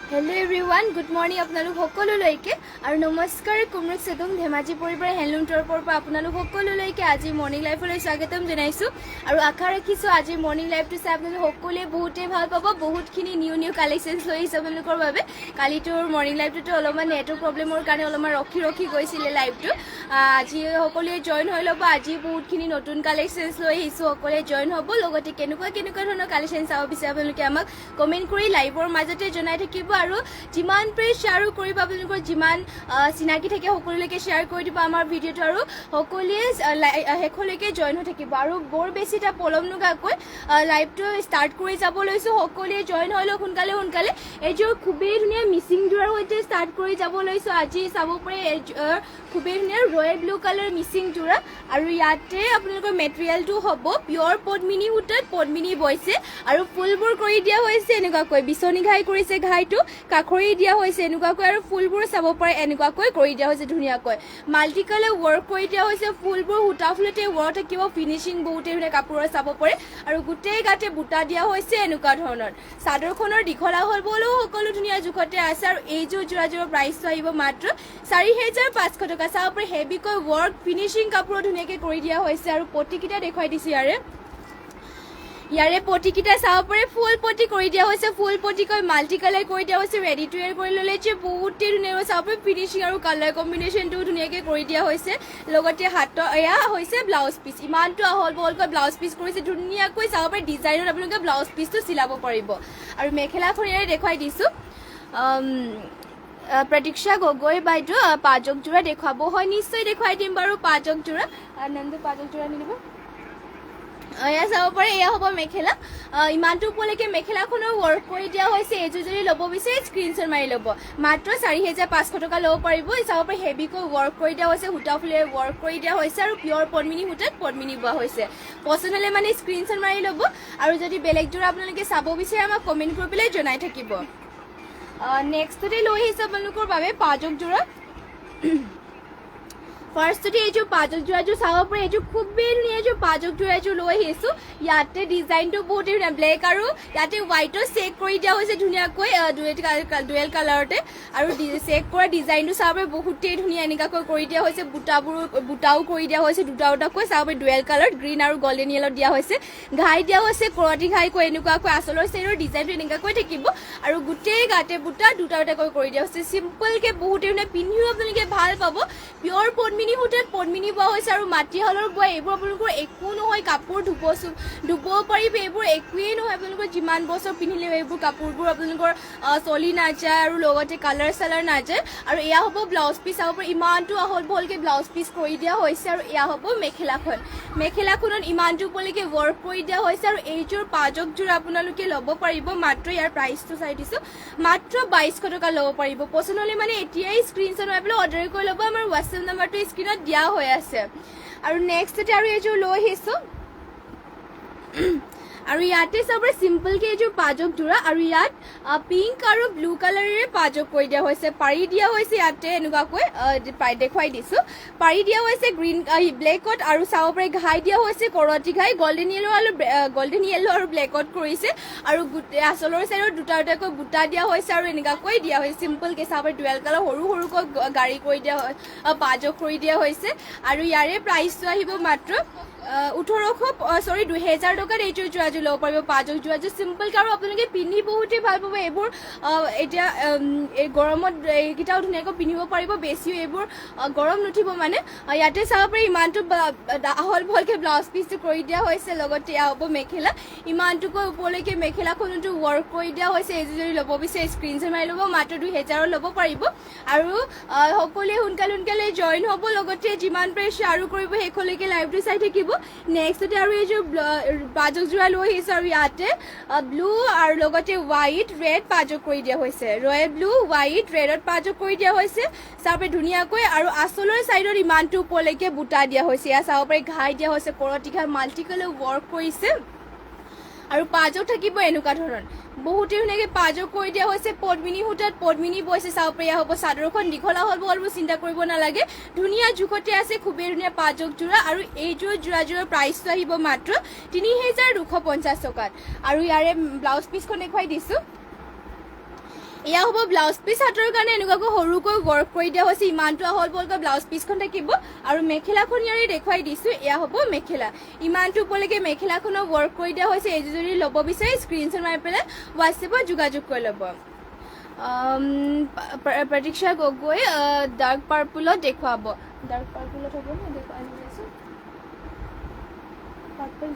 Hello everyone, good morning আপোনালোক সকলোলৈকে আৰু নমস্কাৰ কুমৰক সেদং ধেমাজি পৰিবাৰ হেণ্ডলুম টৰপৰ পৰা আপোনালোক সকলোলৈকে আজি মৰ্নিং লাইফলৈ স্বাগতম জনাইছো আৰু আশা ৰাখিছো আজি মৰ্নিং লাইফটো চাই আপোনালোক সকলোৱে বহুতে ভাল পাব বহুতখিনি নিউ কালেকশনছ লৈ আহিছে আপোনালোকৰ বাবে কালিটোৰ মৰ্নিং লাইফটো অলপমান নেটৱৰ্ক প্ৰব্লেমৰ কাৰণে অলপমান ৰখি গৈছিলে লাইভটো আজি সকলোৱে জয়েন হৈ ল'ব আজি বহুতখিনি নতুন কালেকশনছ লৈ আহিছো সকলোৱে জয়েন হ'ব লগতে কেনেকুৱা ধৰণৰ কালেকশন চাব বিচাৰে আপোনালোকে আমাক কমেন্ট কৰি লাইভৰ মাজতে জনাই থাকিব আৰু যিমান প্ৰে শ্বেয়াৰ কৰিব আপোনালোকৰ যিমান চিনাকি থাকে সকলোলৈকে শ্বেয়াৰ কৰি দিব আমাৰ ভিডিঅ'টো আৰু সকলোৱে শেষলৈকে জয়েন হৈ থাকিব আৰু বৰ বেছি এটা পলম নকৰাকৈ লাইভটো ষ্টাৰ্ট কৰি যাব লৈছো সকলোৱে জয়েন হৈ লওক সোনকালে এইযোৰ খুবেই ধুনীয়া মিচিংযোৰৰ সৈতে ষ্টাৰ্ট কৰি যাব লৈছো আজি চাব পাৰে খুবেই ধুনীয়া ৰয়েল ব্লু কালাৰ মিচিংযোৰা আৰু ইয়াতে আপোনালোকৰ মেটেৰিয়েলটো হ'ব পিয়ৰ পদ্মিনী সূতাত পদ্মিনী বৈছে আৰু ফুলবোৰ কৰি দিয়া হৈছে এনেকুৱাকৈ বিচনী ঘাই কৰিছে ঘাইটো কাখৰি দিয়া হৈছে এনেকুৱাকৈ আৰু ফুলবোৰ চাব পাৰে এনেকুৱাকৈ কৰি দিয়া হৈছে ধুনীয়াকৈ মাল্টি কালাৰ ৱৰ্ক কৰি দিয়া হৈছে ফুলবোৰ সূতা ফুলতে ৱৰ্ক থাকিব ফিনিচিং বহুতে ধুনীয়া কাপোৰৰ চাব পাৰে আৰু গোটেই গাতে বুটা দিয়া হৈছে এনেকুৱা ধৰণৰ চাদৰখনৰ দীঘলা হ'বলৈও সকলো ধুনীয়া জোখতে আছে আৰু এইযোৰ যোৰাযোৰৰ প্ৰাইচটো আহিব মাত্ৰ 4500 টকা চাব পাৰে হেভিকৈ ৱৰ্ক ফিনিচিং কাপোৰ ধুনীয়াকৈ কৰি দিয়া হৈছে আৰু পটিকিটা দেখুৱাই দিছে ইয়াৰে পটিকিটা চাব পাৰে ফুল পটি কৰি দিয়া হৈছে ফুল পটিকৈ মাল্টি কালাৰ কৰি দিয়া হৈছে ৰেডি টু ৱেৰ কৰি ল'লে যে বহুতেই ধুনীয়া চাব পাৰে ফিনিচিং আৰু কালাৰ কম্বিনেশ্যনটো ধুনীয়াকৈ কৰি দিয়া হৈছে লগতে হাতৰ এয়া হৈছে ব্লাউজ পিচ ইমানটো আহল বহলকৈ ব্লাউজ পিচ কৰিছে ধুনীয়াকৈ চাব পাৰে ডিজাইনত আপোনালোকে ব্লাউজ পিচটো চিলাব পাৰিব আৰু মেখেলাখন ইয়াৰে দেখুৱাই দিছোঁ প্ৰতীক্ষা গগৈ বাইদেউ পাজক যোৰা দেখুৱাব হয় নিশ্চয় দেখুৱাই দিম বাৰু পাজক যোৰা আনন্দ পাজক যোৰা নিদিব এয়া চাব পাৰে এয়া হ'ব মেখেলা ইমানটো ওপৰলৈকে মেখেলাখনৰ ৱৰ্ক কৰি দিয়া হৈছে এইযোৰ যদি ল'ব বিচাৰে স্ক্ৰীনশ্বট মাৰি ল'ব মাত্ৰ 4500 টকা ল'ব পাৰিব চাব পাৰে হেভিকৈ ৱৰ্ক কৰি দিয়া হৈছে সূতা ফুলেৰে ৱৰ্ক কৰি দিয়া হৈছে আৰু পিয়ৰ পদ্মিনী সূতাত পদ্মিনী বোৱা হৈছে পচন্দ হ'লে মানে স্ক্ৰীনশ্বট মাৰি ল'ব আৰু যদি বেলেগ যোৰা আপোনালোকে চাব বিচাৰে আমাক কমেণ্ট কৰি পেলাই জনাই থাকিব নেক্সটতে লৈ আহিছে আপোনালোকৰ বাবে পাজক যোৰা ফাৰ্ষ্টতে এইযোৰ পাজক যোৰাযোৰ চাব পাৰে এইযোৰ খুবেই ধুনীয়া এইযোৰ পাজক যোৰাযোৰ লৈ আহিছোঁ ইয়াতে ডিজাইনটো বহুত ধুনীয়া ব্লেক আৰু ইয়াতে হোৱাইটৰ চেক কৰি দিয়া হৈছে ধুনীয়াকৈ ডুৱেল কালাৰতে আৰু চেক কৰা ডিজাইনটো চাব পাৰে বহুতেই ধুনীয়া এনেকুৱাকৈ কৰি দিয়া হৈছে বুটাও কৰি দিয়া হৈছে দুটাকৈ চাব পাৰে ডুৱেল কালাৰ গ্ৰীণ আৰু গল্ডেন য়েলত দিয়া হৈছে ঘাই দিয়া হৈছে কৰতি ঘাইকৈ এনেকুৱাকৈ আচলৰ চাইডৰ ডিজাইনটো এনেকুৱাকৈ থাকিব আৰু গোটেই গাতে বুটা দুটাকৈ কৰি দিয়া হৈছে চিম্পলকৈ বহুতেই ধুনীয়া পিন্ধিও আপোনালোকে ভাল পাব পিয়ৰ পদ্মিনী সূতাত পদ্মিনী বোৱা হৈছে আৰু মাটিশালৰ বোৱা এইবোৰ আপোনালোকৰ একো নহয় কাপোৰ ধুব পাৰিব এইবোৰ একোৱেই নহয় আপোনালোকৰ যিমান বছৰ পিন্ধিলেও এইবোৰ কাপোৰবোৰ আপোনালোকৰ চলি নাযায় আৰু লগতে কালাৰ চালাৰ নাযায় আৰু এয়া হ'ব ব্লাউজ পিচ চাব পাৰে ইমানটো আহল বহলকৈ ব্লাউজ পিচ কৰি দিয়া হৈছে আৰু এয়া হ'ব মেখেলাখনত ইমানটো ওপৰলৈকে ৱৰ্ক কৰি দিয়া হৈছে আৰু এইযোৰ পাজক যোৰ আপোনালোকে ল'ব পাৰিব মাত্ৰ ইয়াৰ প্ৰাইচটো চাই দিছোঁ মাত্ৰ 2200 টকা ল'ব পাৰিব পচন্দ হ'লে মানে এতিয়াই স্ক্ৰীনশ্বট মাৰি পেলাই অৰ্ডাৰ কৰি ল'ব আমাৰ হোৱাটছএপ নাম্বাৰটো স্ক্ৰীনত দিয়া হৈ আছে আৰু নেক্সটতে আৰু এইযোৰ লৈ আহিছোঁ আৰু ইয়াতে চাব চিম্পলকৈ এইযোৰ পাজক যোৰা আৰু ইয়াত পিংক আৰু ব্লু কালাৰেৰে পাজক কৰি দিয়া হৈছে পাৰি দিয়া হৈছে ইয়াতে এনেকুৱাকৈ দেখুৱাই দিছোঁ পাৰি দিয়া হৈছে গ্ৰীণ ব্লেকত আৰু চাব পাৰে ঘাই দিয়া হৈছে কৰতি ঘাই গল্ডেন য়েল্লো আৰু ব্লেকত কৰিছে আৰু আচলৰ চাইডত দুটাকৈ বুটা দিয়া হৈছে আৰু এনেকুৱাকৈ দিয়া হৈছে চিম্পলকৈ চাব পাৰে ডুৱেল কালাৰ সৰুকৈ গাড়ী কৰি দিয়া হয় পাজক কৰি দিয়া হৈছে আৰু ইয়াৰে প্ৰাইচটো আহিব মাত্ৰ 2000 টকাত এইযোৰ যোৰাযোৰ ল'ব পাৰিব পাজক যোৰাযোৰ চিম্পলকৈ আৰু আপোনালোকে পিন্ধি বহুতেই ভাল পাব এইবোৰ এতিয়া এই গৰমত এইকেইটাও ধুনীয়াকৈ পিন্ধিব পাৰিব বেছিও এইবোৰ গৰম নুঠিব মানে ইয়াতে চাব পাৰি ইমানটো আহল বহলকৈ ব্লাউজ পিচটো কৰি দিয়া হৈছে লগতে এয়া হ'ব মেখেলা ইমানটোকৈ ওপৰলৈকে মেখেলাখনতো ৱৰ্ক কৰি দিয়া হৈছে এইযোৰ যদি ল'ব বিচাৰে স্ক্ৰীনশ্বট মাৰি ল'ব মাত্ৰ 2000 ল'ব পাৰিব আৰু সকলোৱে সোনকালে জইন হ'ব লগতে যিমান পাৰে শ্বেয়াৰো কৰিব শেষলৈকে লাইভটো চাই থাকিব নেক্সটতে আৰু এইযোৰ পাজক যোৰা লৈ আহিছোঁ আৰু ইয়াতে ব্লু আৰু লগতে হোৱাইট ৰেড পাজক কৰি দিয়া হৈছে ৰয়েল ব্লু হোৱাইট ৰেডত পাজক কৰি দিয়া হৈছে চাব পাৰে ধুনীয়াকৈ আৰু আচলৰ চাইডত ইমানটো ওপৰলৈকে বুটা দিয়া হৈছে ইয়াত চাব পাৰে ঘাই দিয়া হৈছে কৰতি ঘাই মাল্টি কালাৰ ৱৰ্ক কৰিছে আৰু পাজক থাকিব এনেকুৱা ধৰণৰ বহুতেই ধুনীয়াকৈ পাজক কৰি দিয়া হৈছে পদ্মিনী সূতাত পদ্মিনী বৈছে চাব পাৰে হ'ব চাদৰখন দীঘলা হ'ল বলবোৰ চিন্তা কৰিব নালাগে ধুনীয়া জোখতে আছে খুবেই ধুনীয়া পাজক যোৰা আৰু এইযোৰ যোৰাযোৰৰ প্ৰাইচটো আহিব মাত্ৰ 3250 টকাত আৰু ইয়াৰে ব্লাউজ পিচখন দেখুৱাই দিছোঁ এয়া হ'ব ব্লাউজ পিচ হাতৰ কাৰণে এনেকুৱাকৈ সৰুকৈ ৱৰ্ক কৰি দিয়া হৈছে ইমানটো আহল বহলকৈ ব্লাউজ পিচখন থাকিব আৰু মেখেলাখন ইয়াৰে দেখুৱাই দিছোঁ এয়া হ'ব মেখেলা ইমানটো ওপৰলৈকে মেখেলাখনৰ ৱৰ্ক কৰি দিয়া হৈছে এই যদি ল'ব বিচাৰে স্ক্ৰীনশ্বট মাৰি পেলাই হোৱাটছএপত যোগাযোগ কৰি ল'ব প্ৰতীক্ষা গগৈ ডাৰ্ক পাৰ্পলত দেখুৱাব ডাৰ্ক পাৰ্পলত হ'ব ন দেখুৱাই আছোঁ পাৰ্পল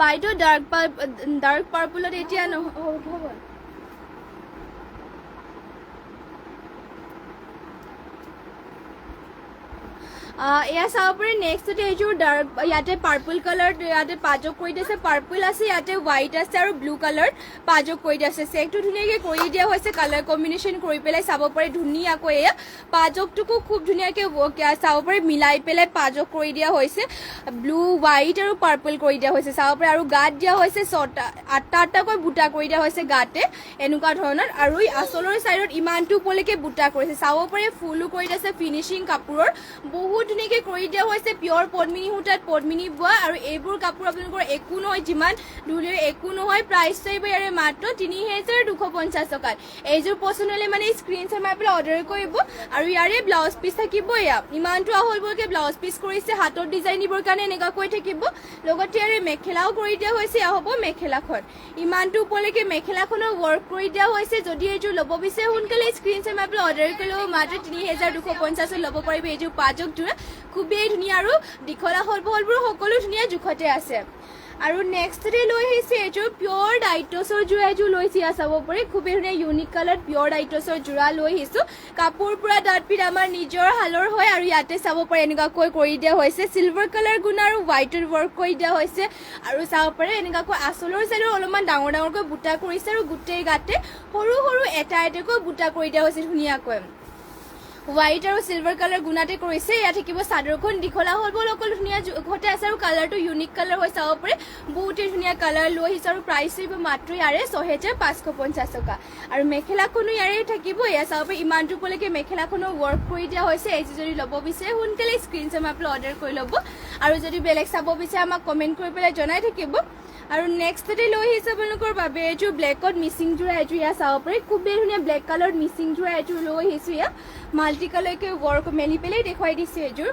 বাইদেউ ডাৰ্ক পাৰ্পলত এতিয়া হ'ব এয়া চাব পাৰি নেক্সট এইযোৰ ডাৰ্ক ইয়াতে পাৰ্পল কালাৰ ইয়াতে পাজক কৰি দিছে পাৰ্পল আছে ইয়াতে হোৱাইট আছে আৰু ব্লু কালাৰ পাজক কৰি দিছে চেকটো ধুনীয়াকৈ কৰি দিয়া হৈছে কালাৰ কম্বিনেশ্যন কৰি পেলাই চাব পাৰি ধুনীয়াকৈ এয়া পাজকটোকো খুব ধুনীয়াকৈ চাব পাৰি মিলাই পেলাই পাজক কৰি দিয়া হৈছে ব্লু হোৱাইট আৰু পাৰ্পল কৰি দিয়া হৈছে চাব পাৰি আৰু গাত দিয়া হৈছে আঠটাকৈ বুটা কৰি দিয়া হৈছে গাতে এনেকুৱা ধৰণৰ আৰু আচলৰ চাইডত ইমানটো ওপৰলৈকে বুটা কৰিছে চাব পাৰি ফুলো কৰি দিছে ফিনিচিং কাপোৰৰ বহুত ধুনীয়াকৈ কৰি দিয়া হৈছে পিয়ৰ পদ্মিনী সূতাত পদ্মিনী বোৱা আৰু এইবোৰ কাপোৰ আপোনালোকৰ একো নহয় যিমান ধুনীয়া একো নহয় প্ৰাইচটো আহিব ইয়াৰে মাত্ৰ ৩,২৫০ টকাত এইযোৰ পচন্দ হ'লে মানে স্ক্ৰীনশ্বট মাৰি পেলাই অৰ্ডাৰ কৰিব আৰু ইয়াৰে ব্লাউজ পিচ থাকিব এয়া ইমানটো আহল বহলকৈ ব্লাউজ পিচ কৰিছে হাতৰ ডিজাইন দিবৰ কাৰণে এনেকুৱাকৈ থাকিব লগতে ইয়াৰে মেখেলাও কৰি দিয়া হৈছে এয়া হ'ব মেখেলাখন ইমানটো ওপৰলৈকে মেখেলাখনৰ ৱৰ্ক কৰি দিয়া হৈছে যদি এইযোৰ ল'ব বিচাৰে সোনকালে স্ক্ৰীনশ্বট মাৰি পেলাই অৰ্ডাৰ কৰি ল'ব মাত্ৰ ৩,২৫০ ল'ব পাৰিব এইযোৰ পাজকযোৰা খুবেই ধুনীয়া আৰু দীঘল আহল বহলবোৰ সকলো ধুনীয়া জোখতে আছে আৰু নেক্সটতে লৈ আহিছে এইযোৰ পিয়ৰ ডাইটছৰ যোৰা এযোৰ লৈছে ইয়াত চাব পাৰি খুবেই ধুনীয়া ইউনিক কালাৰ পিয়ৰ ডাইটছৰ যোৰা লৈ আহিছোঁ কাপোৰ পুৰা ডাঠপিঠ আমাৰ নিজৰ হালৰ হয় আৰু ইয়াতে চাব পাৰি এনেকুৱাকৈ কৰি দিয়া হৈছে চিলভাৰ কালাৰ গুণ আৰু হোৱাইটৰ ৱৰ্ক কৰি দিয়া হৈছে আৰু চাব পাৰি এনেকুৱাকৈ আচলৰ চাইডৰ অলপমান ডাঙৰ ডাঙৰকৈ বুটা কৰিছে আৰু গোটেই গাতে সৰু সৰু এটা এটাকৈ বুটা কৰি দিয়া হৈছে ধুনীয়াকৈ হোৱাইট আৰু চিলভাৰ কালাৰ গুণাতে কৰিছে ইয়াত থাকিব চাদৰখন দীঘলা হ'ল বল অকল ধুনীয়া জোখতে আছে আৰু কালাৰটো ইউনিক কালাৰ হৈ চাব পাৰি বহুতেই ধুনীয়া কালাৰ লৈ আহিছে আৰু প্ৰাইচ আহিব মাত্ৰ ইয়াৰে ৬,৫৫০ টকা আৰু মেখেলাখনো ইয়াৰে থাকিব এয়া চাব পাৰি ইমানটো ওপৰলৈকে মেখেলাখনো ৱৰ্ক কৰি দিয়া হৈছে এই যদি ল'ব বিচাৰে সোনকালে স্ক্ৰীনশ্বট মাৰি পেলাই অৰ্ডাৰ কৰি ল'ব আৰু যদি বেলেগ চাব বিচাৰে আমাক কমেণ্ট কৰি পেলাই জনাই থাকিব আৰু নেক্সটতে লৈ আহিছে আপোনালোকৰ বাবে এইযোৰ ব্লেকত মিচিং যোৰা এযোৰ ইয়াত চাব পাৰি খুবেই ধুনীয়া ব্লেক কালাৰত মিচিং যোৰা এযোৰ লৈ আহিছোঁ ইয়াত মাল্টি কালাৰকৈ ৱৰ্ক মেলি পেলাই দেখুৱাই দিছোঁ এইযোৰ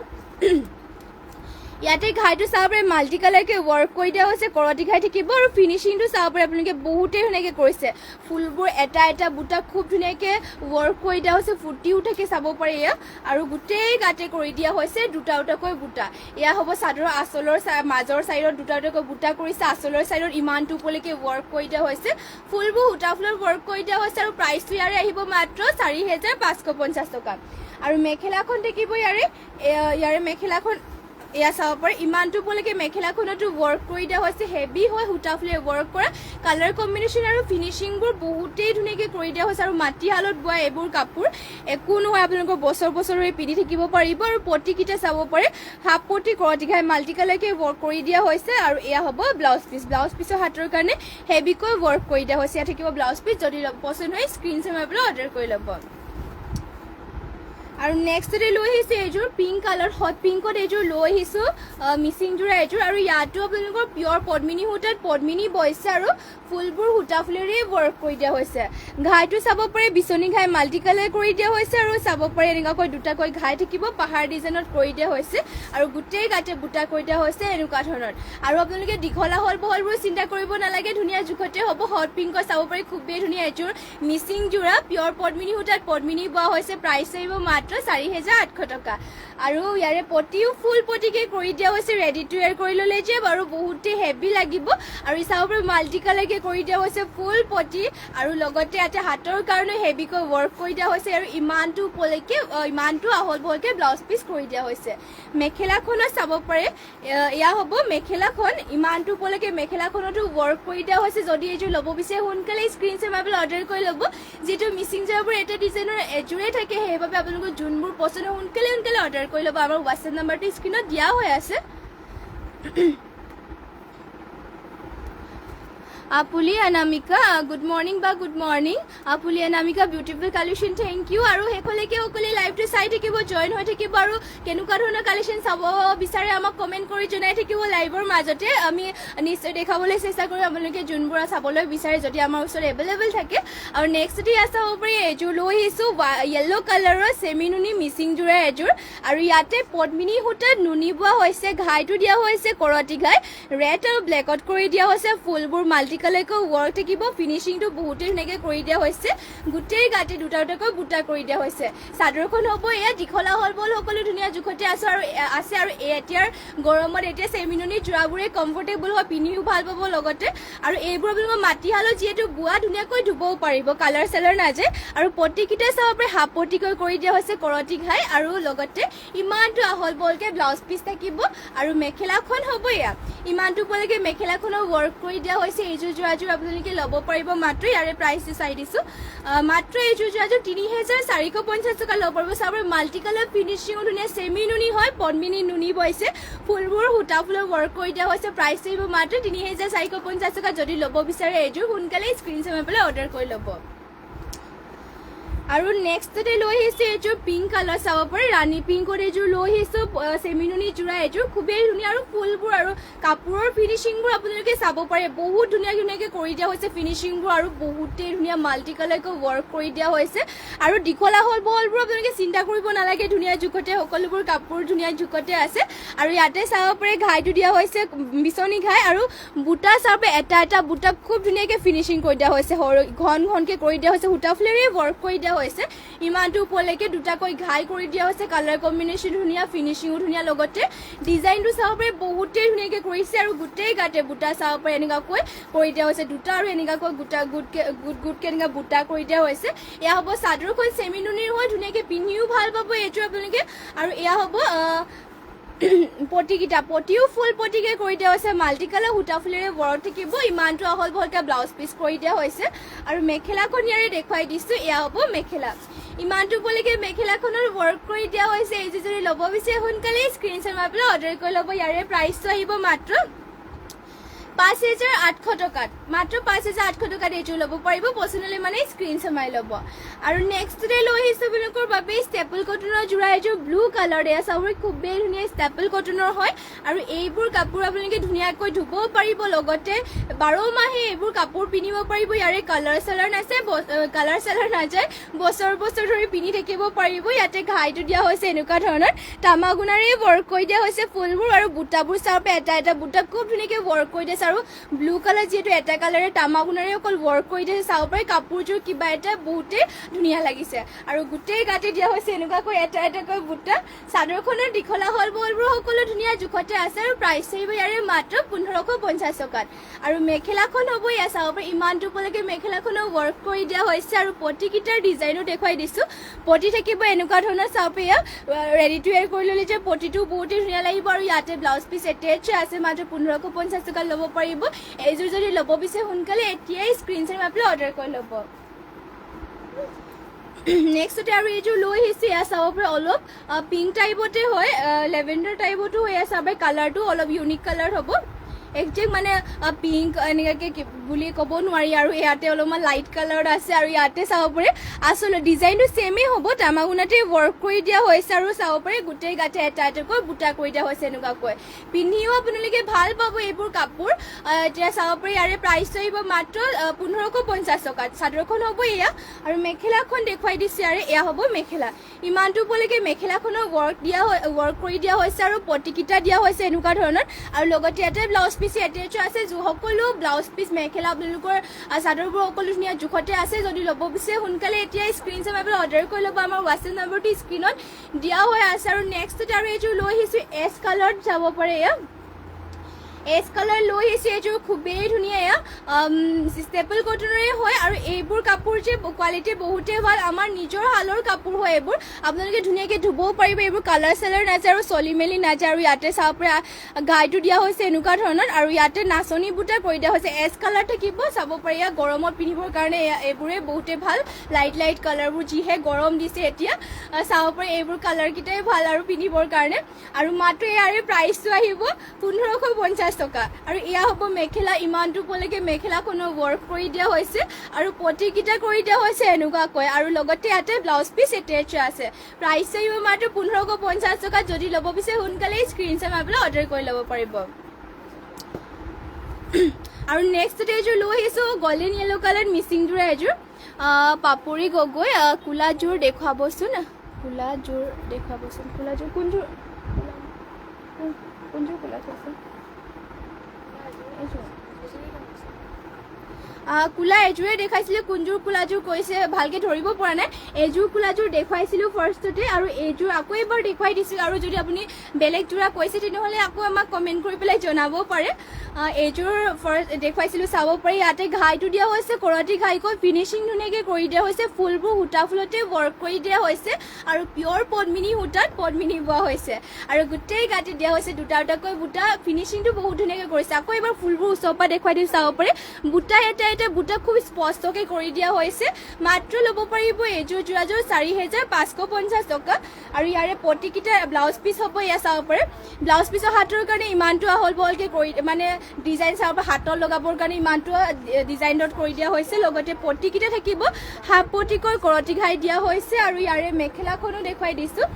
ইয়াতে ঘাইটো চাব পাৰি মাল্টি কালাৰকৈ ৱৰ্ক কৰি দিয়া হৈছে কৰতি ঘাই থাকিব আৰু ফিনিচিংটো চাব পাৰি আপোনালোকে বহুতেই ধুনীয়াকৈ কৰিছে ফুলবোৰ এটা এটা বুটা খুব ধুনীয়াকৈ ৱৰ্ক কৰি দিয়া হৈছে ফুটিও থাকে চাব পাৰি এয়া আৰু গোটেই গাতে কৰি দিয়া হৈছে দুটা দুটাকৈ বুটা এয়া হ'ব চাদৰৰ আচলৰ মাজৰ চাইডত দুটা দুটাকৈ বুটা কৰিছে আচলৰ চাইডত ইমানটো ওপৰলৈকে ৱৰ্ক কৰি দিয়া হৈছে ফুলবোৰ সূতা ফুলত ৱৰ্ক কৰি দিয়া হৈছে আৰু প্ৰাইচটো ইয়াৰে আহিব মাত্ৰ ৪,৫৫০ টকা আৰু মেখেলাখন থাকিব ইয়াৰে মেখেলাখন এয়া চাব পাৰি ইমানটো ওপৰলৈকে মেখেলাখনতো ৱৰ্ক কৰি দিয়া হৈছে হেভি হয় সূতা ফুলে ৱৰ্ক কৰা কালাৰ কম্বিনেশ্যন আৰু ফিনিচিংবোৰ বহুতেই ধুনীয়াকৈ কৰি দিয়া হৈছে আৰু মাটিশালত বোৱা এইবোৰ কাপোৰ একো নহয় আপোনালোকৰ বছৰ বছৰলৈ পিন্ধি থাকিব পাৰিব আৰু পটিকেইটা চাব পাৰে হাফ পটি কৰতি ঘাই মাল্টি কালাৰকৈ ৱৰ্ক কৰি দিয়া হৈছে আৰু এয়া হ'ব ব্লাউজ পিচৰ হাতৰ কাৰণে হেভিকৈ ৱৰ্ক কৰি দিয়া হৈছে ইয়াত থাকিব ব্লাউজ পিচ যদি পচন্দ হয় স্ক্ৰীনশ্বট মাৰি পেলাই অৰ্ডাৰ কৰি ল'ব আৰু নেক্সটতে লৈ আহিছোঁ এইযোৰ পিংক কালাৰ হট পিংকত এইযোৰ লৈ আহিছোঁ মিচিং যোৰা এইযোৰ আৰু ইয়াতো আপোনালোকৰ পিয়ৰ পদ্মিনী সূতাত পদ্মিনী বৈছে আৰু ফুলবোৰ সূতা ফুলেৰে ৱৰ্ক কৰি দিয়া হৈছে ঘাইটো চাব পাৰে বিচনী ঘাই মাল্টি কালাৰ কৰি দিয়া হৈছে আৰু চাব পাৰে এনেকুৱাকৈ দুটাকৈ ঘাই থাকিব পাহাৰ ডিজাইনত কৰি দিয়া হৈছে আৰু গোটেই গাতে বুটা কৰি দিয়া হৈছে এনেকুৱা ধৰণৰ আৰু আপোনালোকে দীঘলা হল বহলবোৰ চিন্তা কৰিব নালাগে ধুনীয়া জোখতে হ'ব হট পিংকত চাব পাৰি খুবেই ধুনীয়া এইযোৰ মিচিং যোৰা পিয়ৰ পদ্মিনী সূতাত পদ্মিনী বোৱা হৈছে প্ৰাইচ আহিব মাত্ৰ ৪,৮০০ টকা আৰু ইয়াৰে পটিও ফুল পটিকৈ কৰি দিয়া হৈছে ৰেডি টু ৱেৰ কৰি ল'লে যে বাৰু বহুতেই হেভি লাগিব আৰু চাব পাৰি মাল্টি কালাৰকৈ কৰি দিয়া হৈছে ফুল পটি আৰু লগতে ইয়াতে হাতৰ কাৰণে হেভিকৈ ৱৰ্ক কৰি দিয়া হৈছে আৰু ইমানটো ওপৰলৈকে ইমানটো আহল বহলকৈ ব্লাউজ পিচ কৰি দিয়া হৈছে মেখেলাখনত চাব পাৰে এয়া হ'ব মেখেলাখন ইমানটো ওপৰলৈকে মেখেলাখনতো ৱৰ্ক কৰি দিয়া হৈছে যদি এইযোৰ ল'ব বিচাৰে সোনকালে স্ক্ৰীনশ্বট মাৰি পেলাই অৰ্ডাৰ কৰি ল'ব যিটো মিচিং যোৰাবোৰ এটা ডিজাইনৰ এযোৰেই থাকে সেইবাবে আপোনালোকৰ যোনবোৰ পচন্দ সোনকালে অৰ্ডাৰ কৰি ল'ব আমাৰ হোৱাটছএপ নাম্বাৰটো স্ক্ৰীনত দিয়া হৈ আছে আপুলি অনামিকা গুড মৰ্ণিং বা গুড মৰ্ণিং আপুলি Anamika beautiful collection thank you আৰু শেষলৈকে সকলোৱে লাইভটো চাই থাকিব জইন হৈ থাকিব আৰু কেনেকুৱা ধৰণৰ কালেকশ্যন চাব বিচাৰে আমাক কমেণ্ট কৰি জনাই থাকিব লাইভৰ মাজতে আমি নিশ্চয় দেখাবলৈ চেষ্টা কৰিম আপোনালোকে যোনবোৰ চাবলৈ বিচাৰে যদি আমাৰ ওচৰত এভেইলেবল থাকে আৰু নেক্সট ইয়াত চাব পাৰি এযোৰ লৈ আহিছোঁ য়েল্ল' কালাৰৰ চেমি নুনি মিচিং যোৰা এযোৰ আৰু ইয়াতে পদ্মিনী সূতাত নুনি বোৱা হৈছে ঘাইটো দিয়া হৈছে কৰতি ঘাই ৰেড আৰু ব্লেকত কৰি দিয়া হৈছে ফুলবোৰ মাল্টি কালাৰকৈ ৱৰ্ক থাকিব ফিনিচিংটো বহুতেই ধুনীয়াকৈ কৰি দিয়া হৈছে গোটেই গাতে দুটা দুটাকৈ বুটা কৰি দিয়া হৈছে চাদৰখন হ'ব এয়া দীঘলা হ'ল বল সকলো ধুনীয়া জোখতে আছে আৰু এতিয়াৰ গৰমত এতিয়া চেমি নুনি যোৰাবোৰে কমফৰ্টেবল হয় পিন্ধিও ভাল পাব লগতে আৰু এইবোৰ আপোনালোকৰ মাটিশালত যিহেতু বোৱা ধুনীয়াকৈ ধুবও পাৰিব কালাৰ চালাৰ নাযায় আৰু পটিকেইটা চাব পাৰে হাফ পটিকৈ কৰি দিয়া হৈছে কৰতি ঘাই আৰু লগতে ইমানটো আহল বলকৈ ব্লাউজ পিচ থাকিব আৰু মেখেলাখন হ'ব এয়া ইমানটো বলকৈ মেখেলাখনৰ ৱৰ্ক কৰি দিয়া হৈছে এইযোৰ যোৰাযোৰ আপোনালোকে ল'ব পাৰিব মাত্ৰ ইয়াৰে প্ৰাইচটো চাই দিছোঁ মাত্ৰ এইযোৰ যোৰাযোৰ ৩,৪৫০ টকা ল'ব পাৰিব চাব মাল্টি কালাৰ ফিনিচিঙো ধুনীয়া চেমি নুনি হয় পদ্মিনী নুনি বৈছে ফুলবোৰ সূতা ফুলৰ ৱৰ্ক কৰি দিয়া হৈছে প্ৰাইচ আহিব মাত্ৰ ৩,৪৫০ টকা যদি ল'ব বিচাৰে এইযোৰ সোনকালে স্ক্ৰীনশ্বট মাৰি পেলাই অৰ্ডাৰ কৰি ল'ব আৰু নেক্সটতে লৈ আহিছোঁ এইযোৰ পিংক কালাৰ চাব পাৰে ৰাণী পিংকত এইযোৰ লৈ আহিছোঁ চেমি নুনি যোৰা এইযোৰ খুবেই ধুনীয়া আৰু ফুলবোৰ আৰু কাপোৰৰ ফিনিচিংবোৰ আপোনালোকে চাব পাৰে বহুত ধুনীয়াকৈ কৰি দিয়া হৈছে ফিনিচিংবোৰ আৰু বহুতেই ধুনীয়া মাল্টি কালাৰকৈ ৱৰ্ক কৰি দিয়া হৈছে আৰু দীঘলা হ'ল বহলবোৰ আপোনালোকে চিন্তা কৰিব নালাগে ধুনীয়া জোখতে সকলোবোৰ কাপোৰ ধুনীয়া জোখতে আছে আৰু ইয়াতে চাব পাৰে ঘাইটো দিয়া হৈছে বিচনী ঘাই আৰু বুটা চাব পাৰে এটা এটা বুটা খুব ধুনীয়াকৈ ফিনিচিং কৰি দিয়া হৈছে ঘন ঘনকৈ কৰি দিয়া হৈছে সূতা ফুলেৰে ৱৰ্ক কৰি দিয়া হৈছে ইমানটো ওপৰলৈকে দুটাকৈ ঘাই কৰি দিয়া হৈছে কালাৰ কম্বিনেশ্যন ধুনীয়া ফিনিচিঙো ধুনীয়া লগতে ডিজাইনটো চাব পাৰে বহুতেই ধুনীয়াকৈ কৰিছে আৰু গোটেই গাতে বুটা চাব পাৰে এনেকুৱাকৈ কৰি দিয়া হৈছে দুটা আৰু এনেকুৱাকৈ গোটকৈ এনেকুৱা বুটা কৰি দিয়া হৈছে এয়া হ'ব চাদৰখন চেমি নুনিৰ হয় ধুনীয়াকৈ পিন্ধিও ভাল পাব এইযোৰ আপোনালোকে আৰু এয়া হ'ব পটিকেইটা পটিও ফুল পটিকে কৰি দিয়া হৈছে মাল্টি কালাৰ সূতা ফুলেৰে ৱৰ্ক থাকিব ইমানটো আহল বহলকৈ ব্লাউজ পিচ কৰি দিয়া হৈছে আৰু মেখেলাখন ইয়াৰে দেখুৱাই দিছোঁ এয়া হ'ব মেখেলা ইমানটো বলৈকে মেখেলাখনৰ ৱৰ্ক কৰি দিয়া হৈছে এইযোৰ যদি ল'ব বিচাৰে সোনকালে স্ক্ৰীনশ্বট মাৰি পেলাই অৰ্ডাৰ কৰি ল'ব ইয়াৰে প্ৰাইচটো আহিব মাত্ৰ 5,800 টকাত মাত্ৰ 5,800 টকাত এইযোৰ ল'ব পাৰিব পচন্দলৈ মানে স্ক্ৰীনশ্বট মাৰি ল'ব আৰু নেক্সটতে লৈ আহিছোঁ আপোনালোকৰ বাবে ষ্টেপল কটনৰ যোৰা এযোৰ ব্লু কালাৰ এয়া চাব খুবেই ধুনীয়া ষ্টেপল কটনৰ হয় আৰু এইবোৰ কাপোৰ আপোনালোকে ধুনীয়াকৈ ধুবও পাৰিব লগতে 12 মাহে এইবোৰ কাপোৰ পিন্ধিব পাৰিব ইয়াৰে কালাৰ চালাৰ নাযায় বছৰ ধৰি পিন্ধি থাকিব পাৰিব ইয়াতে ঘাইটো দিয়া হৈছে এনেকুৱা ধৰণৰ তামাগুণাৰে ৱৰ্ক কৰি দিয়া হৈছে ফুলবোৰ আৰু বুটাবোৰ চাব এটা এটা বুটা খুব ধুনীয়াকৈ ৱৰ্ক কৰি দিয়া আৰু ব্লু কালাৰ যিহেতু এটা কালাৰে তামাগুণাৰে অকল ৱৰ্ক কৰি দিয়ে চাব পাৰে কাপোৰযোৰ কিবা এটা বহুতেই ধুনীয়া লাগিছে আৰু গোটেই গাতে দিয়া হৈছে এনেকুৱাকৈ এটা এটাকৈ বুটা চাদৰখনৰ দীঘলা হ'ল বলবোৰ সকলো ধুনীয়া জোখতে আছে আৰু প্ৰাইচ আহিব ইয়াৰে মাত্ৰ 1,550 টকাত আৰু মেখেলাখন হ'ব এয়া চাব পাৰে ইমানটো ওপৰলৈকে মেখেলাখনৰ ৱৰ্ক কৰি দিয়া হৈছে আৰু পটিকেইটাৰ ডিজাইনো দেখুৱাই দিছোঁ পটি থাকিব এনেকুৱা ধৰণৰ চাব পাৰে এয়া ৰেডি টু ৱেৰ কৰি ল'লে যে পটিটো বহুতেই ধুনীয়া লাগিব আৰু ইয়াতে ব্লাউজ পিচ এটেচ আছে মাত্ৰ 1,550 টকাত ল'ব পাৰিব এইযোৰ যদি ল'ব বিচাৰে সোনকালে এতিয়াই স্ক্ৰীনশ্বট মাৰি পেলাই অৰ্ডাৰ কৰি ল'ব নেক্সটতে আৰু এইযোৰ লৈ আহিছোঁ এয়া চাব পাৰে অলপ পিংক টাইপতে হয় লেভেণ্ডাৰ টাইপতো হৈ আছে চাব কালাৰটো অলপ ইউনিক কালাৰ হ'ব একজেক্ট মানে পিংক এনেকুৱাকৈ বুলি ক'ব নোৱাৰি আৰু ইয়াতে অলপমান লাইট কালাৰত আছে আৰু ইয়াতে চাব পাৰে আচলতে ডিজাইনটো ছেমেই হ'ব তামাগুণাতে ৱৰ্ক কৰি দিয়া হৈছে আৰু চাব পাৰে গোটেই গাতে এটা এটাকৈ বুটা কৰি দিয়া হৈছে এনেকুৱাকৈ পিন্ধিও আপোনালোকে ভাল পাব এইবোৰ কাপোৰ এতিয়া চাব পাৰে ইয়াৰে প্ৰাইচটো আহিব মাত্ৰ 1,550 টকাত চাদৰখন হ'ব এয়া আৰু মেখেলাখন দেখুৱাই দিছোঁ ইয়াৰে এয়া হ'ব মেখেলা ইমানটো ওপৰলৈকে মেখেলাখনৰ ৱৰ্ক কৰি দিয়া হৈছে আৰু পটিকেইটা দিয়া হৈছে এনেকুৱা ধৰণৰ আৰু লগতে ইয়াতে ব্লাউজ পিচ এটেচ আছে সকলো ব্লাউজ পিচ মেখেলা আপোনালোকৰ চাদৰবোৰ সকলো ধুনীয়া জোখতে আছে যদি ল'ব বিচাৰে সোনকালে এতিয়া স্ক্ৰীনশ্বট মাৰি পেলাই অৰ্ডাৰ কৰি ল'ব আমাৰ হোৱাটছএপ নম্বৰটো স্ক্ৰীনত দিয়া হৈ আছে আৰু নেক্সটত আৰু এইযোৰ লৈ আহিছোঁ এছ কালাৰত যাব পাৰে এয়া এছ কালাৰ লৈ আহিছোঁ এইযোৰ খুবেই ধুনীয়া এয়া ষ্টেপল কটনৰে হয় আৰু এইবোৰ কাপোৰ যে কোৱালিটি বহুতেই ভাল আমাৰ নিজৰ শালৰ কাপোৰ হয় এইবোৰ আপোনালোকে ধুনীয়াকৈ ধুবও পাৰিব এইবোৰ কালাৰ চালাৰ নাযায় আৰু চলি মেলি নাযায় আৰু ইয়াতে চাব পাৰে ঘাইটো দিয়া হৈছে এনেকুৱা ধৰণৰ আৰু ইয়াতে নাচনি বুটা কৰি দিয়া হৈছে এছ কালাৰ থাকিব চাব পাৰে এয়া গৰমত পিন্ধিবৰ কাৰণে এইবোৰে বহুতেই ভাল লাইট কালাৰবোৰ যিহে গৰম দিছে এতিয়া চাব পাৰে এইবোৰ কালাৰকেইটাই ভাল আৰু পিন্ধিবৰ কাৰণে আৰু মাত্ৰ ইয়াৰে প্ৰাইচটো আহিব 1,550 টকা আৰু এয়া হ'ব মেখেলা ইমানটো পলৈকে মেখেলাখনো ৱৰ্ক কৰি দিয়া হৈছে আৰু পটিকিটা কৰি দিয়া হৈছে এনেকুৱাকৈ আৰু লগতে ইয়াতে ব্লাউজ পিচ এটেচ আছে প্ৰাইচ আহিব মাত্ৰ 1550 টকা যদি ল'ব বিচাৰে সোনকালে স্ক্ৰীনশ্বট মাৰি পেলাই অৰ্ডাৰ কৰি ল'ব পাৰিব আৰু নেক্সট এযোৰ লৈ আহিছোঁ গল্ডেন য়েলো কালাৰ মিচিংযোৰ এযোৰ পাপৰি গগৈ কোলাযোৰ দেখুৱাবচোন কোলাযোৰ কোনযোৰ কোলা আছে কোলা এযোৰে দেখাইছিলে কোনযোৰ কোলাযোৰ কৈছে ভালকে ধৰিব পৰা নাই এযোৰ কোলাযোৰ দেখুৱাইছিলোঁ ফাৰ্ষ্টতে আৰু এইযোৰ আকৌ এবাৰ দেখুৱাই দিছোঁ আৰু যদি আপুনি বেলেগ যোৰা কৈছে তেনেহ'লে আকৌ আমাক কমেণ্ট কৰি পেলাই জনাব পাৰে এইযোৰ ফাৰ্ষ্ট দেখুৱাইছিলোঁ চাব পাৰি ইয়াতে ঘাইটো দিয়া হৈছে কৰতি ঘাইকৈ ফিনিচিং ধুনীয়াকৈ কৰি দিয়া হৈছে ফুলবোৰ সূতা ফুলতে ৱৰ্ক কৰি দিয়া হৈছে আৰু পিয়ৰ পদ্মিনী সূতাত পদ্মিনী বোৱা হৈছে আৰু গোটেই গাঁঠি দিয়া হৈছে দুটা দুটাকৈ বুটা ফিনিচিংটো বহুত ধুনীয়াকৈ কৰিছে আকৌ এবাৰ ফুলবোৰ ওচৰৰ পৰা দেখুৱাই দিওঁ চাব পাৰি বুটা এটা বুটা খুব স্পষ্টকৈ কৰি দিয়া হৈছে মাত্ৰ ল'ব পাৰিব এইযোৰ যোৰাযোৰ 4550 টকা আৰু ইয়াৰে পটিকিটা ব্লাউজ পিচ হ'ব এয়া চাব পাৰে ব্লাউজ পিচৰ হাতৰ কাৰণে ইমানটো আহল বহলকৈ কৰি মানে ডিজাইন চাব পাৰে হাতত লগাবৰ কাৰণে ইমানটো ডিজাইনত কৰি দিয়া হৈছে লগতে পটিকিটা থাকিব হাফ পটিকৈ কৰতি ঘাই দিয়া হৈছে আৰু ইয়াৰে মেখেলাখনো দেখুৱাই দিছোঁ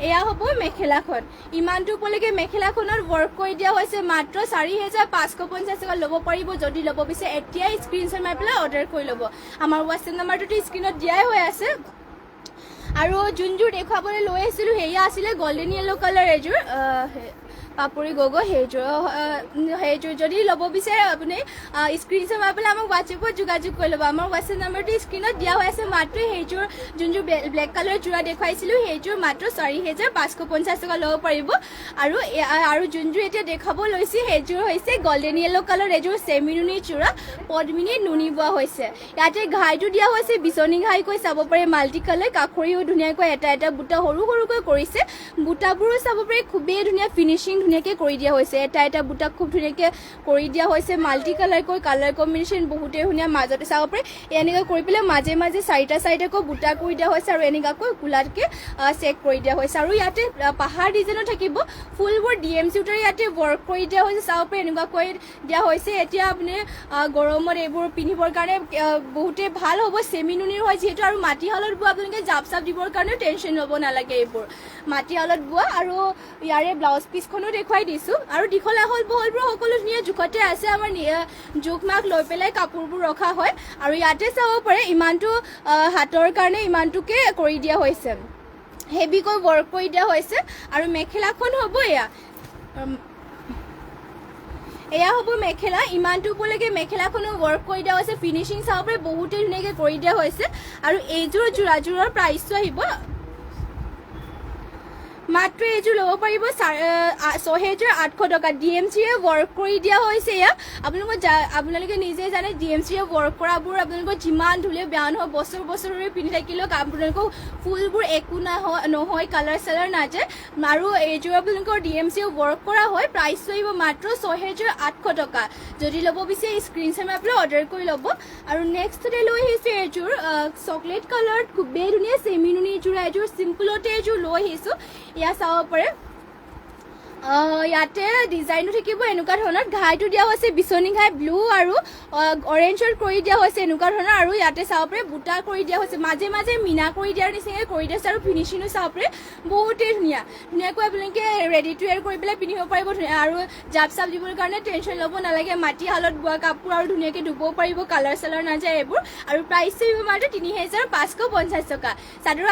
এয়া হ'ব মেখেলাখন ইমানটো পলৈকে মেখেলাখনত ৱৰ্ক কৰি দিয়া হৈছে মাত্ৰ 4550 টকা ল'ব পাৰিব যদি ল'ব বিচাৰে এতিয়াই স্ক্ৰীনশ্বট মাৰি পেলাই অৰ্ডাৰ কৰি ল'ব আমাৰ হোৱাটছএপ নাম্বাৰটোতো স্ক্ৰীনত দিয়াই হৈ আছে আৰু যোনযোৰ দেখুৱাবলৈ লৈ আহিছিলোঁ সেয়া আছিলে গল্ডেন য়েলো কালাৰ এযোৰ পাপৰি গগৈ সেইযোৰ যদি ল'ব বিচাৰে আপুনি স্ক্ৰীনশ্বট মাৰি পেলাই আমাক হোৱাটছএপত যোগাযোগ কৰি ল'ব আমাৰ হোৱাটছএপ নাম্বাৰটো স্ক্ৰীনত দিয়া হৈ আছে মাত্ৰ সেইযোৰ যোনযোৰ ব্লেক কালাৰ যোৰা দেখুৱাইছিলোঁ সেইযোৰ মাত্ৰ 4550 টকা ল'ব পাৰিব আৰু যোনযোৰ এতিয়া দেখাব লৈছে সেইযোৰ হৈছে গল্ডেন য়েলো কালাৰ এযোৰ চেমিনুনি যোৰা পদ্মিনী নুনি বোৱা হৈছে ইয়াতে ঘাইটো দিয়া হৈছে বিচনী ঘাইকৈ চাব পাৰে মাল্টি কালাৰ কাষৰিও ধুনীয়াকৈ এটা বুটা সৰু সৰুকৈ কৰিছে বুটাবোৰো চাব পাৰে খুবেই ধুনীয়া ফিনিচিং ধুনীয়াকৈ কৰি দিয়া হৈছে এটা বুটা খুব ধুনীয়াকৈ কৰি দিয়া হৈছে মাল্টি কালাৰকৈ কালাৰ কম্বিনেশ্যন বহুতেই ধুনীয়া মাজতে চাব পাৰে এনেকৈ কৰি পেলাই মাজে মাজে চাৰিটাকৈ বুটা কৰি দিয়া হৈছে আৰু এনেকুৱাকৈ কোলাতকৈ চেক কৰি দিয়া হৈছে আৰু ইয়াতে পাহাৰ ডিজাইনো থাকিব ফুলবোৰ DMC সূতাৰে ইয়াতে ৱৰ্ক কৰি দিয়া হৈছে চাব পাৰে এনেকুৱাকৈ দিয়া হৈছে এতিয়া আপুনি গৰমত এইবোৰ পিন্ধিবৰ কাৰণে বহুতেই ভাল হ'ব চেমিনুনিৰ হয় যিহেতু আৰু মাটিশালত বোৱা আপোনালোকে জাপ চাপ দিবৰ কাৰণেও টেনশ্যন ল'ব নালাগে এইবোৰ মাটিশালত বোৱা আৰু ইয়াৰে ব্লাউজ পিচখনো দেখুৱাই দিছোঁ আৰু দীঘল আহল বহলবোৰ সকলো ধুনীয়া জোখতে আছে আমাৰ জোখ মাখ লৈ পেলাই কাপোৰবোৰ ৰখা হয় আৰু ইয়াতে চাব পাৰে ইমানটো হাতৰ কাৰণে ইমানটোকে কৰি দিয়া হৈছে হেভিকৈ ৱৰ্ক কৰি দিয়া হৈছে আৰু মেখেলাখন হ'ব এয়া হ'ব মেখেলা ইমানটো পলৈকে মেখেলাখনো ৱৰ্ক কৰি দিয়া হৈছে ফিনিচিং চাব পাৰে বহুতেই ধুনীয়াকৈ কৰি দিয়া হৈছে আৰু এইযোৰ যোৰাযোৰৰ প্ৰাইচটো আহিব মাত্ৰ এইযোৰ ল'ব পাৰিব 6800 টকা DMCৰে ৱৰ্ক কৰি দিয়া হৈছে এয়া আপোনালোকে নিজে জানে DMCৰে ৱৰ্ক কৰাবোৰ আপোনালোকৰ যিমান ধুলে বেয়া নহয় বছৰ পিন্ধি থাকিলেও আপোনালোকৰ ফুলবোৰ একো নহয় কালাৰ চালাৰ নাযায় আৰু এইযোৰ আপোনালোকৰ DMCৰে ৱৰ্ক কৰা হয় প্ৰাইচটো আহিব মাত্ৰ 6800 টকা যদি ল'ব বিচাৰে স্ক্ৰীনশ্বট মাৰি পেলাই অৰ্ডাৰ কৰি ল'ব আৰু নেক্সটতে লৈ আহিছোঁ এইযোৰ চকলেট কালাৰত খুবেই ধুনীয়া চেমিনুনি যোৰা এযোৰ চিম্পলতে এযোৰ লৈ আহিছোঁ এয়া চাব পাৰে ইয়াতে ডিজাইনো থাকিব এনেকুৱা ধৰণৰ ঘাইটো দিয়া হৈছে বিচনী ঘাই ব্লু আৰু অৰেঞ্জৰ কৰি দিয়া হৈছে এনেকুৱা ধৰণৰ আৰু ইয়াতে চাব পাৰে বুটা কৰি দিয়া হৈছে মাজে মাজে মিনা কৰি দিয়াৰ নিচিনাকৈ কৰি দিছে আৰু ফিনিচিঙো চাব পাৰে বহুতেই ধুনীয়াকৈ আপোনালোকে ৰেডি টু ৱেৰ কৰি পেলাই পিন্ধিব পাৰিব আৰু জাপ চাপ দিবৰ কাৰণে টেনশ্যন ল'ব নালাগে মাটিশালত বোৱা কাপোৰ আৰু ধুনীয়াকৈ ধুবও পাৰিব কালাৰ চালাৰ নাযায় এইবোৰ আৰু প্ৰাইচটো আহিব মাত্ৰ 3550 টকা চাদৰ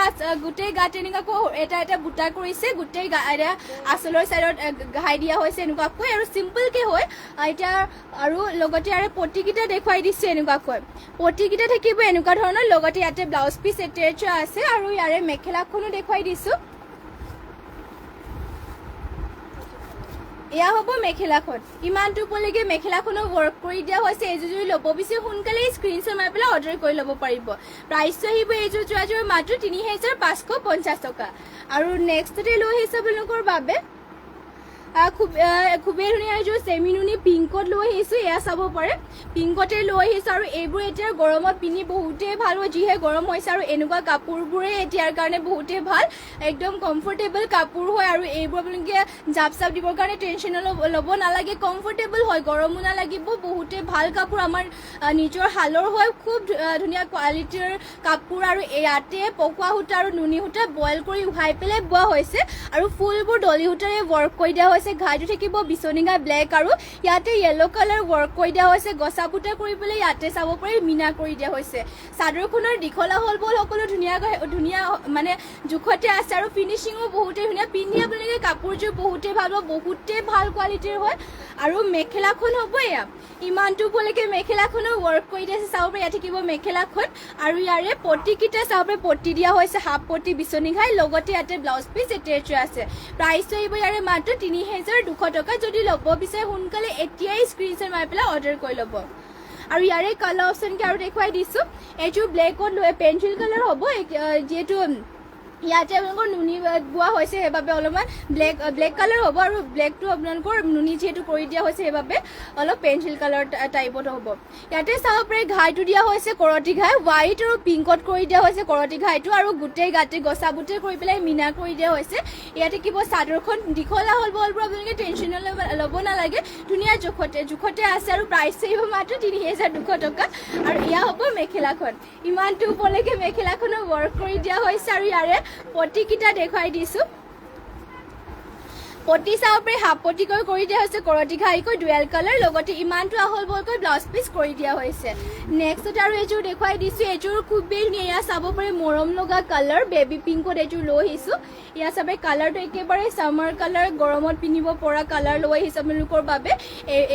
গোটেই গাত এনেকুৱাকৈ এটা বুটা কৰিছে গোটেই আঁচলৰ চাইডত ঘাই দিয়া হৈছে এনেকুৱাকৈ আৰু চিম্পলকৈ হয় এতিয়া আৰু লগতে আৰু পটিকিটা দেখুৱাই দিছে এনেকুৱাকৈ পটিকিটা থাকিব এনেকুৱা ধৰণৰ লগতে ইয়াতে ব্লাউজ পিচ এটেচ আছে আৰু ইয়াৰে মেখেলাখনো দেখুৱাই দিছোঁ এয়া হ'ব মেখেলাখন ইমানটো পলৈকে মেখেলাখনো ৱৰ্ক কৰি দিয়া হৈছে এইযোৰ যদি ল'ব বিচাৰে সোনকালে স্ক্ৰীনশ্বট মাৰি পেলাই অৰ্ডাৰ কৰি ল'ব পাৰিব প্ৰাইচটো আহিব এইযোৰ যোৰাযোৰ মাত্ৰ 3550 টকা আৰু নেক্সটতে লৈ আহিছে আপোনালোকৰ বাবে খুবেই ধুনীয়া এযোৰ চেমিনুনি পিংকত লৈ আহিছোঁ এয়া চাব পাৰে পিংকতে লৈ আহিছোঁ আৰু এইবোৰ এতিয়া গৰমত পিন্ধি বহুতেই ভাল হয় যিহে গৰম হৈছে আৰু এনেকুৱা কাপোৰবোৰে এতিয়াৰ কাৰণে বহুতেই ভাল একদম কমফৰ্টেবল কাপোৰ হয় আৰু এইবোৰ আপোনালোকে জাপ চাপ দিবৰ কাৰণে টেনশ্যন ল'ব নালাগে কমফৰ্টেবল হয় গৰমো নালাগিব বহুতেই ভাল কাপোৰ আমাৰ নিজৰ শালৰ হয় খুব ধুনীয়া কোৱালিটিৰ কাপোৰ আৰু ইয়াতে পকোৱা সূতা আৰু নুনি সূতা বইল কৰি উহাই পেলাই বোৱা হৈছে আৰু ফুলবোৰ ডলি সূতাৰে ৱৰ্ক কৰি দিয়া হৈছে ঘাইটো থাকিব বিচনী ঘাই ব্লেক আৰু ইয়াতে য়েলো কালাৰ ৱৰ্ক কৰি দিয়া হৈছে গছা পুটা কৰি পেলাই ইয়াতে চাব পাৰি মিনা কৰি দিয়া হৈছে চাদৰখনৰ দীঘলা হ'ল বল সকলো ধুনীয়া মানে জোখতে আছে আৰু ফিনিচিঙো বহুতেই ধুনীয়া পিন্ধি আপোনালোকে কাপোৰযোৰ বহুতেই ভাল হ'ব বহুতেই ভাল কোৱালিটিৰ হয় আৰু মেখেলাখন হ'ব এয়া ইমানটো উপলৈকে মেখেলাখনো ৱৰ্ক কৰি দিয়া আছে চাব পাৰি ইয়াত থাকিব মেখেলাখন আৰু ইয়াৰে পটিকেইটা চাব পাৰি পটি দিয়া হৈছে হাফ পটি বিচনী ঘাই লগতে ইয়াতে ব্লাউজ পিচ এটেচ আছে প্ৰাইচটো আহিব ইয়াৰে মাত্ৰ ৩,২০০ টকা যদি ল'ব বিচাৰে সোনকালে এতিয়াই স্ক্ৰীনশ্বট মাৰি পেলাই অৰ্ডাৰ কৰি ল'ব আৰু ইয়াৰে কালাৰ অপশ্যনকে আৰু দেখুৱাই দিছোঁ এইযোৰ ব্লেকত লৈ পেঞ্চিল কালাৰ হ'ব যিহেতু ইয়াতে আপোনালোকৰ নুনি বোৱা হৈছে সেইবাবে অলপমান ব্লেক কালাৰ হ'ব আৰু ব্লেকটো আপোনালোকৰ নুনি যিহেতু কৰি দিয়া হৈছে সেইবাবে অলপ পেঞ্চিল কালাৰ টাইপত হ'ব ইয়াতে চাব পাৰি ঘাইটো দিয়া হৈছে কৰতি ঘাই হোৱাইট আৰু পিংকত কৰি দিয়া হৈছে কৰতি ঘাইটো আৰু গোটেই গাতে গছা বুটে কৰি পেলাই মিনা কৰি দিয়া হৈছে ইয়াতে কিবা চাদৰখন দীঘলা হ'ল বলবোৰ আপোনালোকে টেনশ্যন ল'ব নালাগে ধুনীয়া জোখতে আছে আৰু প্ৰাইচ আহিব মাত্ৰ ৩,২০০ টকা আৰু এয়া হ'ব মেখেলাখন ইমানটো ওপৰলৈকে মেখেলাখনো ৱৰ্ক কৰি দিয়া হৈছে আৰু ইয়াৰে পটিকেইটা দেখুৱাই দিছোঁ পটি চাব পাৰি হাফ পটিকৈ কৰি দিয়া হৈছে কৰতি ঘাইকৈ ডুৱেল কালাৰ লগতে ইমানটো আহল বলকৈ ব্লাউজ পিচ কৰি দিয়া হৈছে নেক্সট আৰু এযোৰ দেখুৱাই দিছোঁ এযোৰ খুবেই ধুনীয়া এয়া চাব পাৰি মৰম লগা কালাৰ বেবী পিংকত এযোৰ লৈ আহিছোঁ এয়া চাব পাৰি কালাৰটো একেবাৰে চামাৰ কালাৰ গৰমত পিন্ধিব পৰা কালাৰ লৈ আহিছে আপোনালোকৰ বাবে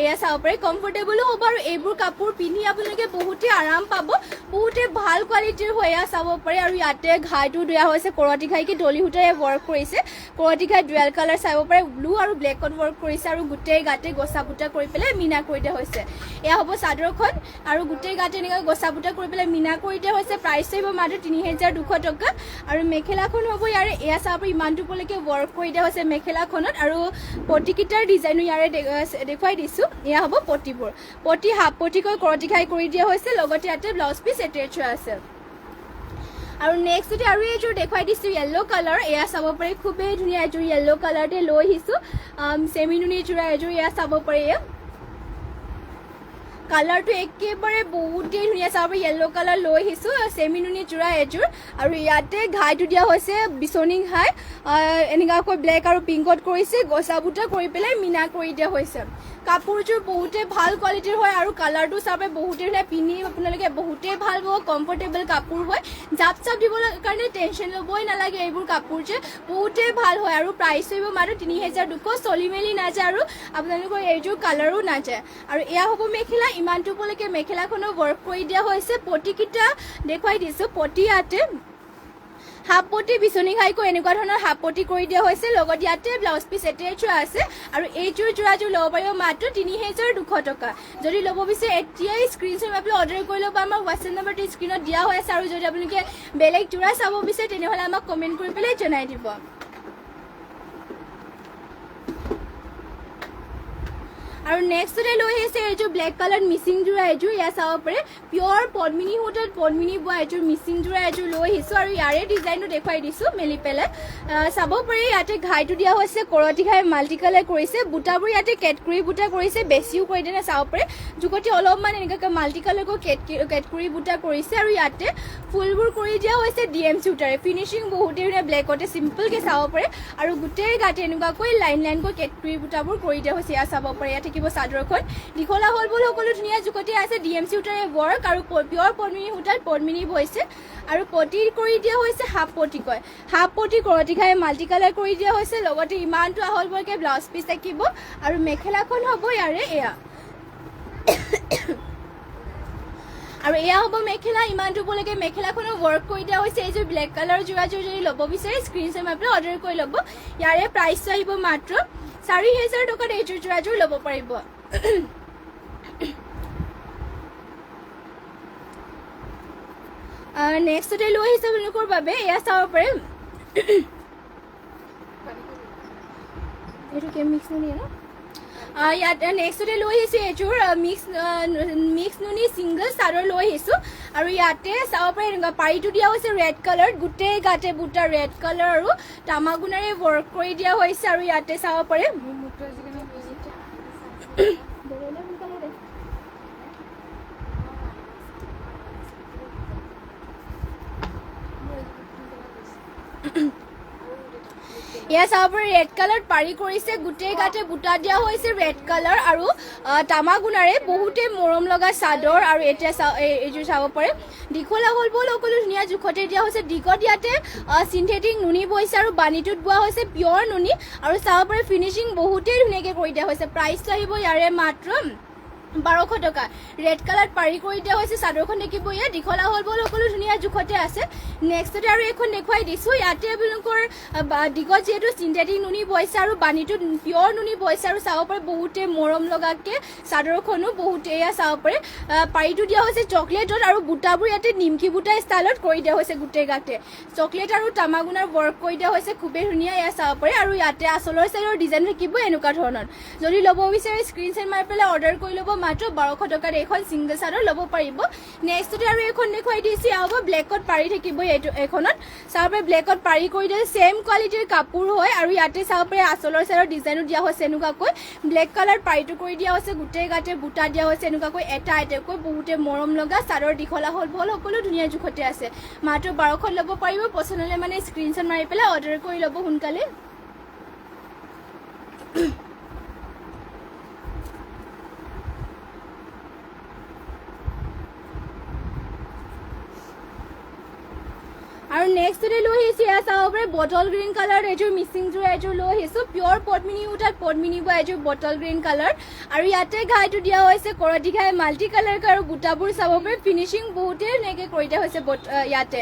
এয়া চাব পাৰি কমফৰ্টেবলো হ'ব আৰু এইবোৰ কাপোৰ পিন্ধি আপোনালোকে বহুতেই আৰাম পাব বহুতেই ভাল কোৱালিটিৰ হয় এয়া চাব পাৰি আৰু ইয়াতে ঘাইটো দিয়া হৈছে কৰতি ঘাইকে ডলি সূতাৰে ৱৰ্ক কৰিছে কৰতি ঘাই ডুৱেল কালাৰ চাব পাৰি ব্লু আৰু ব্লেকত ৱৰ্ক কৰিছে আৰু গোটেই গাতে গছা বুটা কৰি পেলাই মিনা কৰি দিয়া হৈছে এয়া হ'ব চাদৰখন আৰু গোটেই গাতে এনেকৈ গছা বুটা কৰি পেলাই মিনা কৰি দিয়া হৈছে প্ৰাইচ আহিব মাত্ৰ ৩,২০০ টকা আৰু মেখেলাখন হ'ব ইয়াৰে এয়া চাব পাৰি ইমানটো উপলৈকে ৱৰ্ক কৰি দিয়া হৈছে মেখেলাখনত আৰু পটিকেইটাৰ ডিজাইনো ইয়াৰে দেখুৱাই দিছোঁ এয়া হ'ব পটিবোৰ পটি হাফ পটিকৈ কৰতি ঘাই কৰি দিয়া হৈছে লগতে ইয়াতে ব্লাউজ পিচ এটেচ আছে আৰু নেক্সটতে আৰু এযোৰ দেখুৱাই দিছোঁ য়েল্লো কালাৰ এয়া চাব পাৰি খুবেই ধুনীয়া এযোৰ য়েল্লো কালাৰতে লৈ আহিছোঁ চেমিনুনি যোৰা এযোৰ এয়া চাব পাৰি কালাৰটো একেবাৰে বহুতেই ধুনীয়া চাব পাৰি য়েল্লো কালাৰ লৈ আহিছোঁ চেমিনুনি যোৰা এযোৰ আৰু ইয়াতে ঘাইটো দিয়া হৈছে বিচনী ঘাই এনেকুৱাকৈ ব্লেক আৰু পিংকত কৰিছে গছা বুটা কৰি পেলাই মিনা কৰি দিয়া হৈছে কাপোৰযোৰ বহুতেই ভাল কোৱালিটিৰ হয় আৰু কালাৰটো চাবে বহুতেই ধুনীয়া পিন্ধি আপোনালোকে বহুতেই ভাল পাব কমফৰ্টেবল কাপোৰ হয় জাপ চাপ দিবৰ কাৰণে টেনশ্যন ল'বই নালাগে এইবোৰ কাপোৰ যে বহুতেই ভাল হয় আৰু প্ৰাইচ আহিব মাত্ৰ ৩,২০০ চলি মেলি নাযায় আৰু আপোনালোকৰ এইযোৰ কালাৰো নাযায় আৰু এয়া হ'ব মেখেলা ইমানটো উপলৈকে মেখেলাখনো ৱৰ্ক কৰি দিয়া হৈছে পটিকেইটা দেখুৱাই দিছোঁ পটি ইয়াতে হাফ পটি বিচনী ঘাইকৈ এনেকুৱা ধৰণৰ হাফ পটি কৰি দিয়া হৈছে লগত ইয়াতে ব্লাউজ পিচ এটেচ আছে আৰু এইযোৰ যোৰাযোৰ ল'ব পাৰিব মাত্ৰ ৩,২০০ টকা যদি ল'ব বিচাৰে এতিয়াই স্ক্ৰীনশ্বট মাৰি পেলাই অৰ্ডাৰ কৰি ল'ব আমাৰ হোৱাটছএপ নম্বৰটো স্ক্ৰীনত দিয়া হৈ আছে আৰু যদি আপোনালোকে বেলেগ যোৰা চাব বিচাৰে তেনেহ'লে আমাক কমেণ্ট কৰি পেলাই জনাই দিব আৰু নেক্সটতে লৈ আহিছে এইযোৰ ব্লেক কালাৰ মিচিং যোৰা এযোৰ এয়া চাব পাৰে পিয়ৰ পদ্মিনী সূতাত পদ্মিনী বোৱা এযোৰ মিচিং যোৰা এযোৰ লৈ আহিছোঁ আৰু ইয়াৰে ডিজাইনটো দেখুৱাই দিছোঁ মেলি পেলাই চাব পাৰি ইয়াতে ঘাইটো দিয়া হৈছে কৰতি ঘাই মাল্টি কালাৰ কৰিছে বুটাবোৰ ইয়াতে কেটকুৰি বুটা কৰিছে বেছিও কৰি দিয়ে চাব পাৰে জোকতি অলপমান এনেকুৱাকৈ মাল্টি কালাৰকৈ কেটকুৰি বুটা কৰিছে আৰু ইয়াতে ফুলবোৰ কৰি দিয়া হৈছে DMC সূতাৰে ফিনিচিং বহুতেই ধুনীয়া ব্লেকতে চিম্পলকৈ চাব পাৰে আৰু গোটেই গাতে এনেকুৱাকৈ লাইনকৈ কেটকুৰি বুটাবোৰ কৰি দিয়া হৈছে এয়া চাব পাৰে ইয়াতে চাদৰখন দীঘলা হ'ল বল সকলো ধুনীয়া জোকতি আছে DMC সূতাৰে ৱৰ্ক আৰু পিয়ৰ পদ্মিনী সূতাত পদ্মিনী বৈছে আৰু পটি কৰি দিয়া হৈছে হাফ পটিকৈ হাফ পটি কৰতি ঘাই মাল্টি কালাৰ কৰি দিয়া হৈছে লগতে ইমানটো আহল বলকৈ ব্লাউজ পিচ থাকিব আৰু মেখেলাখন হ'ব ইয়াৰে এয়া আৰু এয়া হ'ব মেখেলা ইমানটো উপলৈকে মেখেলাখনো ৱৰ্ক কৰি দিয়া হৈছে এইযোৰ ব্লেক কালাৰ যোৰাযোৰ যদি ল'ব বিচাৰে স্ক্ৰীনশ্বট মাৰি পেলাই অৰ্ডাৰ কৰি ল'ব ইয়াৰে প্ৰাইচটো আহিব মাত্ৰ ৪,০০০ টকাত এইযোৰ যোৰাযোৰ ল'ব পাৰিব নেক্সটতে লৈ আহিছে আপোনালোকৰ বাবে এয়া চাব পাৰে এইটো কি মিক্স নুনি ন ইয়াত নেক্সটতে লৈ আহিছোঁ এইযোৰ মিক্স নুনি ছিংগল চাদৰ লৈ আহিছোঁ আৰু ইয়াতে চাব পাৰে এনেকুৱা পাৰীটো দিয়া হৈছে ৰেড কালাৰ গোটেই গাতে বুটা ৰেড কালাৰ আৰু তামাগুণাৰে ৱৰ্ক কৰি দিয়া হৈছে আৰু ইয়াতে চাব পাৰে ইয়াত চাব পাৰে ৰেড কালাৰ পাৰি কৰিছে গোটেই গাতে বুটা দিয়া হৈছে ৰেড কালাৰ আৰু তামাগুণাৰে বহুতে মৰম লগা চাদৰ আৰু এতিয়া এইযোৰ চাব পাৰে দীঘলা হ'ল বল সকলো ধুনীয়া জোখতে দিয়া হৈছে দীঘত ইয়াতে চিন্থেটিক নুনি বৈছে আৰু বাণীটোত বোৱা হৈছে পিয়ৰ নুনি আৰু চাব পাৰে ফিনিচিং বহুতেই ধুনীয়াকৈ কৰি দিয়া হৈছে প্ৰাইচটো আহিব ইয়াৰে মাত্ৰ 1200 টকা ৰেড কালাৰ পাৰি কৰি দিয়া হৈছে চাদৰখন দেখিব ইয়াত দীঘলা হ'ল বল সকলো ধুনীয়া জোখতে আছে নেক্সটতে আৰু এখন দেখুৱাই দিছোঁ ইয়াতে আপোনালোকৰ দীঘত যিহেতু চিন্থেটিক নুনি বৈছে আৰু বাণীটোত পিয়ৰ নুনি বৈছে আৰু চাব পাৰে বহুতে মৰম লগাকৈ চাদৰখনো বহুতে এয়া চাব পাৰে পাৰীটো দিয়া হৈছে চকলেটত আৰু বুটাবোৰ ইয়াতে নিমকি বুটা ষ্টাইলত কৰি দিয়া হৈছে গোটেই গাতে চকলেট আৰু তামাগুণাৰ ৱৰ্ক কৰি দিয়া হৈছে খুবেই ধুনীয়া এয়া চাব পাৰে আৰু ইয়াতে আচলৰ চাইডৰ ডিজাইন থাকিব এনেকুৱা ধৰণৰ যদি ল'ব বিচাৰে স্ক্ৰীনশ্বট মাৰি পেলাই অৰ্ডাৰ কৰি ল'ব মাত্ৰ 1200 টকাৰ এখন ছিংগল চাদৰ ল'ব পাৰিব নেক্সটতে আৰু এখন দেখুৱাই দিছোঁ হ'ব ব্লেকত পাৰি থাকিব এইটো এখনত চাব পাৰে ব্লেকত পাৰি কৰি দিয়ে ছেম কোৱালিটিৰ কাপোৰ হয় আৰু ইয়াতে চাব পাৰে আচলৰ চাইডৰ ডিজাইনো দিয়া হৈছে এনেকুৱাকৈ ব্লেক কালাৰ পাৰিটো কৰি দিয়া হৈছে গোটেই গাতে বুটা দিয়া হৈছে এনেকুৱাকৈ এটা এটাকৈ বহুতে মৰম লগা চাদৰ দীঘলা হ'ল বল সকলো ধুনীয়া জোখতে আছে মাত্ৰ 1200 ল'ব পাৰিব পচন্দ হ'লে মানে স্ক্ৰীনশ্বট মাৰি পেলাই অৰ্ডাৰ কৰি ল'ব সোনকালে আৰু নেক্সটতে লৈ আহিছোঁ এয়া চাব পাৰে বটল গ্ৰীণ কালাৰ এযোৰ মিচিংযোৰ এযোৰ লৈ আহিছোঁ পিয়ৰ পদ্মিনী উঠাত পদ্মিনী বোৱা এযোৰ বটল গ্ৰীণ কালাৰ আৰু ইয়াতে ঘাইটো দিয়া হৈছে কৰতি ঘাই মাল্টি কালাৰ আৰু বুটাবোৰ চাব পাৰে ফিনিচিং বহুতেই ধুনীয়াকৈ কৰি দিয়া হৈছে ইয়াতে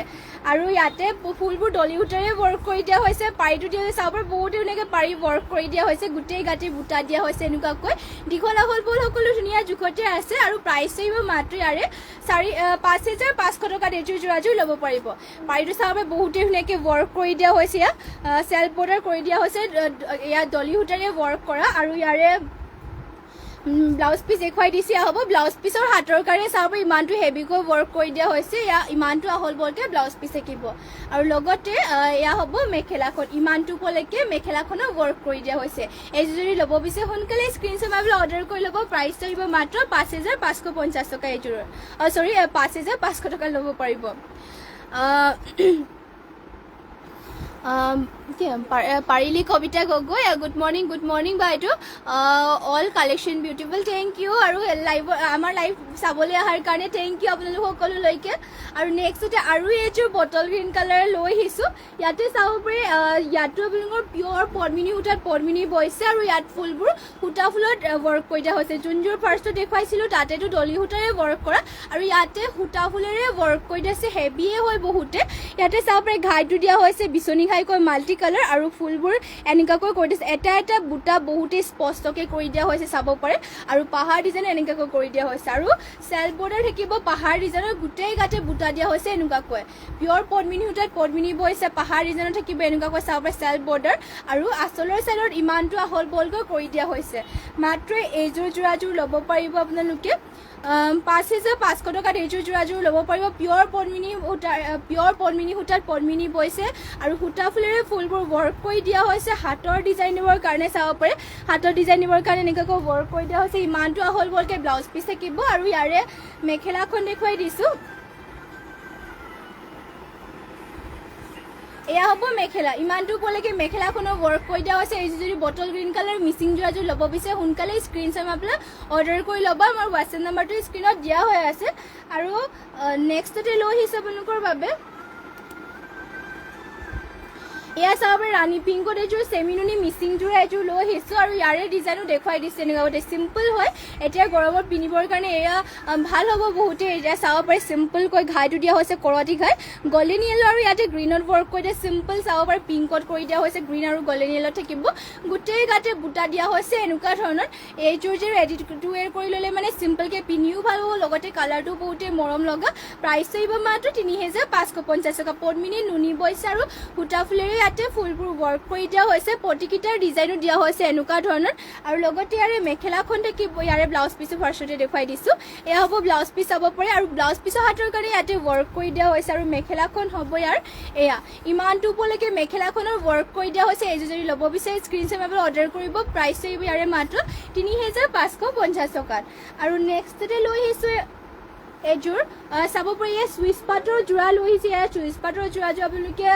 আৰু ইয়াতে ফুলবোৰ ডলি সূতাৰে ৱৰ্ক কৰি দিয়া হৈছে পাৰীটো দিয়া হৈছে চাব পাৰে বহুতেই ধুনীয়াকৈ পাৰি ৱৰ্ক কৰি দিয়া হৈছে গোটেই গাঁতি বুটা দিয়া হৈছে এনেকুৱাকৈ দীঘলা হ'ল বল সকলো ধুনীয়া জোখতে আছে আৰু প্ৰাইচ আহিব মাত্ৰ ইয়াৰে 5500 টকাত এযোৰ যোৰাযোৰ ল'ব পাৰিব পাৰীটো চাব পাৰে বহুতেই ধুনীয়াকৈ ৱৰ্ক কৰি দিয়া হৈছে ইয়াত চেল্ফ বৰ্ডাৰ কৰি দিয়া হৈছে ইয়াত ডলি সূতাৰে ৱৰ্ক কৰা আৰু ইয়াৰে ব্লাউজ পিচ দেখুৱাই দিছে হ'ব ব্লাউজ পিচৰ হাতৰ কাৰণে চাব পাৰে ইমানটো হেভিকৈ ৱৰ্ক কৰি দিয়া হৈছে এয়া ইমানটো আহল বলকৈ ব্লাউজ পিচ থাকিব আৰু লগতে এয়া হ'ব মেখেলাখন ইমানটো উপলৈকে মেখেলাখনো ৱৰ্ক কৰি দিয়া হৈছে এইযোৰ যদি ল'ব বিচাৰে সোনকালে স্ক্ৰীনশ্বট মাৰি অৰ্ডাৰ কৰি ল'ব প্ৰাইচটো আহিব মাত্ৰ 5550 টকা এইযোৰৰ 5500 টকা ল'ব পাৰিব পাৰিলি কবিতা গগৈ গুড মৰ্ণিং বাইদেউ all collection beautiful thank you আৰু আমাৰ লাইভ চাবলৈ অহাৰ কাৰণে থেংক ইউ আপোনালোক সকলোলৈকে আৰু নেক্সটতে আৰু এইযোৰ বটল গ্ৰীণ কালাৰ লৈ আহিছোঁ ইয়াতে চাব পাৰে ইয়াতো আপোনালোকৰ পিয়ৰ পদ্মিনী সূতাত পদ্মিনী বৈছে আৰু ইয়াত ফুলবোৰ সূতা ফুলত ৱৰ্ক কৰি দিয়া হৈছে যোনযোৰ ফাৰ্ষ্টত দেখুৱাইছিলোঁ তাতেতো ডলি সূতাৰে ৱৰ্ক কৰা আৰু ইয়াতে সূতা ফুলেৰে ৱৰ্ক কৰি দিছে হেভিয়ে হয় বহুতে ইয়াতে চাব পাৰে ঘাইটো দিয়া হৈছে বিচনী ঘাইকৈ মাল্টি কালাৰ আৰু ফুলবোৰ এনেকুৱাকৈ কৰি দিছে এটা এটা বুটা বহুতেই স্পষ্টকৈ কৰি দিয়া হৈছে চাব পাৰে আৰু পাহাৰ ডিজাইন এনেকুৱাকৈ কৰি দিয়া হৈছে আৰু চেল্ফ বৰ্ডাৰ থাকিব পাহাৰ ডিজাইনৰ গোটেই গাতে বুটা দিয়া হৈছে এনেকুৱাকৈ পিয়ৰ পদ্মিনী সূতাত পদ্মিনী বৈছে পাহাৰ ডিজাইনত থাকিব এনেকুৱাকৈ চাব পাৰে চেল্ফ বৰ্ডাৰ আৰু আচলৰ চাইডত ইমানটো আহল বহলকৈ কৰি দিয়া হৈছে মাত্ৰ এইযোৰ যোৰাযোৰ ল'ব পাৰিব আপোনালোকে 5500 টকাত এইযোৰ যোৰাযোৰ ল'ব পাৰিব পিয়ৰ পদ্মিনী সূতাত পদ্মিনী বৈছে আৰু সূতা ফুলেৰে ফুলবোৰ ৱৰ্ক কৰি দিয়া হৈছে হাতৰ ডিজাইন দিবৰ কাৰণে চাব পাৰে হাতৰ ডিজাইন দিবৰ কাৰণে এনেকুৱাকৈ ৱৰ্ক কৰি দিয়া হৈছে ইমানটো আহল বহলকৈ ব্লাউজ পিচ থাকিব আৰু ইয়াৰে মেখেলাখন দেখুৱাই দিছোঁ এয়া হ'ব মেখেলা ইমানটো উপলৈকে মেখেলাখনৰ ৱৰ্ক কৰি দিয়া হৈছে এইযোৰ যদি বটল গ্ৰীণ কালাৰ মিচিং যোৰাযোৰ ল'ব বিচাৰে সোনকালে স্ক্ৰীনশ্বট মাৰি পেলাই অৰ্ডাৰ কৰি ল'ব আমাৰ হোৱাটছএপ নাম্বাৰটো স্ক্ৰীনত দিয়া হৈ আছে আৰু নেক্সটতে লৈ আহিছোঁ আপোনালোকৰ বাবে এয়া চাব পাৰে ৰাণী পিংকত এযোৰ চেমিনুনি মিচিংযোৰ এযোৰ লৈ আহিছোঁ আৰু ইয়াৰে ডিজাইনো দেখুৱাই দিছে এনেকুৱা চিম্পল হয় এতিয়া গৰমত পিন্ধিবৰ কাৰণে এয়া ভাল হ'ব বহুতে এতিয়া চাব পাৰে চিম্পলকৈ ঘাইটো দিয়া হৈছে কৰতি ঘাই গল্ডেন য়েলো আৰু ইয়াতে গ্ৰীণত ৱৰ্ক কৰি দিয়া চিম্পল চাব পাৰে পিংকত কৰি দিয়া হৈছে গ্ৰীণ আৰু গল্ডেন য়েলো থাকিব গোটেই গাতে বুটা দিয়া হৈছে এনেকুৱা ধৰণৰ এইযোৰ যে ৰেডি টু ৱেৰ কৰি ল'লে মানে চিম্পলকৈ পিন্ধিও ভাল হ'ব লগতে কালাৰটো বহুতেই মৰম লগা প্ৰাইচটো আহিব মাত্ৰ 3550 টকা পদ্মিনী নুনি বৈছে আৰু সূতা ফুলেৰে ইয়াতে ফুলবোৰ ৱৰ্ক কৰি দিয়া হৈছে পটিকিটাৰ ডিজাইনো দিয়া হৈছে এনেকুৱা ধৰণৰ আৰু লগতে ইয়াৰে মেখেলাখন থাকিব ইয়াৰে ব্লাউজ পিছো ফাৰ্ষ্টতে দেখুৱাই দিছো এয়া হ'ব ব্লাউজ পিচ চাব পাৰে আৰু ব্লাউজ পিছৰ হাতৰ কাৰণে ইয়াতে ৱৰ্ক কৰি দিয়া হৈছে আৰু মেখেলাখন হ'ব ইয়াৰ এয়া ইমানটো উপলৈকে মেখেলাখনৰ ৱৰ্ক কৰি দিয়া হৈছে এইযোৰ যদি ল'ব বিচাৰে স্ক্ৰীনশ্বট মাৰি অৰ্ডাৰ কৰিব প্ৰাইচ থাকিব ইয়াৰে মাত্ৰ ৩৫৫০ টকাত আৰু নেক্সটতে লৈ আহিছো এযোৰ চাব পাৰি চুইচ পাটৰ যোৰা লৈ আহিছে ইয়াৰ চুইচ পাটৰ যোৰাযোৰ আপোনালোকে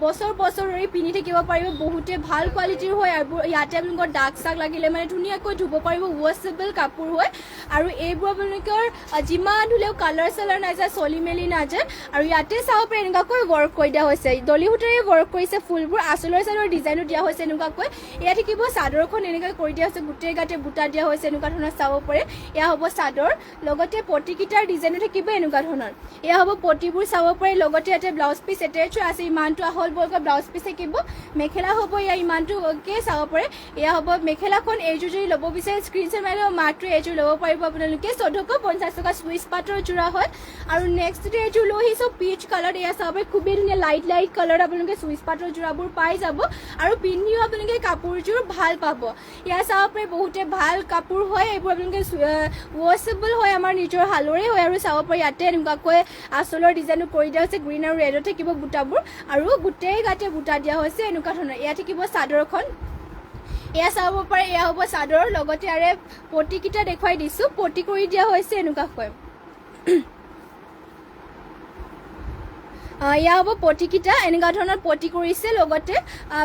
বছৰ বছৰ ধৰি পিন্ধি থাকিব পাৰিব বহুতে ভাল কোৱালিটিৰ হয় আৰু ইয়াতে আপোনালোকৰ দাগ চাগ লাগিলে মানে ধুনীয়াকৈ ধুব পাৰিব ৱাছেবল কাপোৰ হয় আৰু এইবোৰ আপোনালোকৰ যিমান ধুলেও কালাৰ চালাৰ নাযায় চলি মেলি নাযায় আৰু ইয়াতে চাব পাৰি এনেকুৱাকৈ ৱৰ্ক কৰি দিয়া হৈছে দলি সূতাৰে ৱৰ্ক কৰিছে ফুলবোৰ আঁচলৰ চাইডৰ ডিজাইনো দিয়া হৈছে এনেকুৱাকৈ এয়া থাকিব চাদৰখন এনেকৈ কৰি দিয়া হৈছে গোটেই গাতে বুটা দিয়া হৈছে এনেকুৱা ধৰণৰ চাব পাৰে এয়া হ'ব চাদৰ লগতে পটিকিটাৰ ডিজাইনো থাকিব এনেকুৱা ধৰণৰ এয়া হ'ব পটিবোৰ চাব পাৰে লগতে ইয়াতে ব্লাউজ পিচ এটেচ আছে ইমানটো আহল বহলকৈ ব্লাউজ পিচ থাকিব মেখেলা হ'ব এয়া ইমানটোকে চাব পাৰে এয়া হ'ব মেখেলাখন এইযোৰ যদি ল'ব বিচাৰে স্ক্ৰীনশ্বট মাৰি মাত্ৰ এইযোৰ ল'ব পাৰিব আপোনালোকে ১৪৫০ টকা চুইচ পাটৰ যোৰা হয় আৰু নেক্সটতে এইযোৰ লৈ আহিছোঁ পিচ কালাৰ এয়া চাব পাৰে খুবেই ধুনীয়া লাইট কালাৰ আপোনালোকে চুইচ পাটৰ যোৰাবোৰ পাই যাব আৰু পিন্ধিও আপোনালোকে কাপোৰযোৰ ভাল পাব এয়া চাব পাৰে বহুতে ভাল কাপোৰ হয় এইবোৰ আপোনালোকে ৱাছেবল হয় আমাৰ নিজৰ হালৰে হয় আৰু চাব পাৰি ইয়াতে এনেকুৱাকৈ আঁচলৰ ডিজাইনো কৰি দিয়া হৈছে গ্ৰীণ আৰু ৰেডত থাকিব বুটাবোৰ আৰু গোটেই গাতে বুটা দিয়া হৈছে এনেকুৱা ধৰণৰ এয়া থাকিব চাদৰখন এয়া চাব পাৰে এয়া হ'ব চাদৰ লগতে ইয়াৰে পটিকিটা দেখুৱাই দিছো পটি কৰি দিয়া হৈছে এনেকুৱাকৈ এয়া হ'ব পটিকিটা এনেকুৱা ধৰণৰ পটি কৰিছে লগতে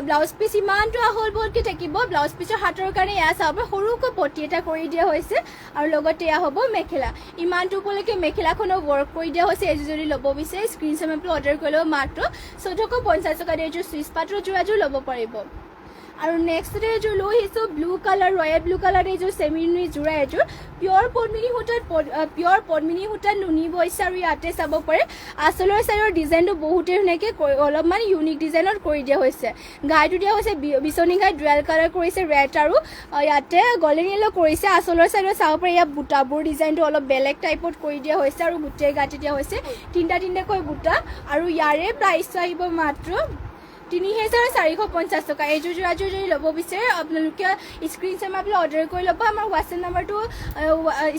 ব্লাউজ পিচ ইমানটো আহল বহলকৈ থাকিব ব্লাউজ পিচৰ হাতৰ কাৰণে এয়া চাব সৰুকৈ পটি এটা কৰি দিয়া হৈছে আৰু লগতে এয়া হ'ব মেখেলা ইমানটো উপলৈকে মেখেলাখনৰ ৱৰ্ক কৰি দিয়া হৈছে এইযোৰ যদি ল'ব বিচাৰে স্ক্ৰীনশ্বট মাৰি অৰ্ডাৰ কৰি ল'ব মাত্ৰ ১৪৫০ টকাত এইযোৰ চুইচ পাটৰ যোৰাযোৰ ল'ব পাৰিব আৰু নেক্সটতে এইযোৰ লৈ আহিছোঁ blue colour royal blue colour এইযোৰ চেমিনুই যোৰা এইযোৰ পিয়ৰ পদ্মিনী সূতাত নুনি বৈছে আৰু ইয়াতে চাব পাৰে আঁচলৰ চাইডৰ ডিজাইনটো বহুতেই ধুনীয়াকৈ অলপমান ইউনিক ডিজাইনত কৰি দিয়া হৈছে ঘাইটো দিয়া হৈছে বিচনী ঘাই ডুৱেল কালাৰ কৰিছে ৰেড আৰু ইয়াতে গল্ডেন য়েলো কৰিছে আঁচলৰ চাইডত চাব পাৰে ইয়াত বুটাবোৰ ডিজাইনটো অলপ বেলেগ টাইপত কৰি দিয়া হৈছে আৰু গোটেই গাঁঠি দিয়া হৈছে তিনিটাকৈ বুটা আৰু ইয়াৰে প্ৰাইচটো আহিব মাত্ৰ ৩৫৫০ টকা এইযোৰ যোৰাযোৰ যদি ল'ব বিচাৰে আপোনালোকে স্ক্ৰীনশ্বট মাৰি অৰ্ডাৰ কৰি ল'ব আমাৰ হোৱাটছএপ নাম্বাৰটো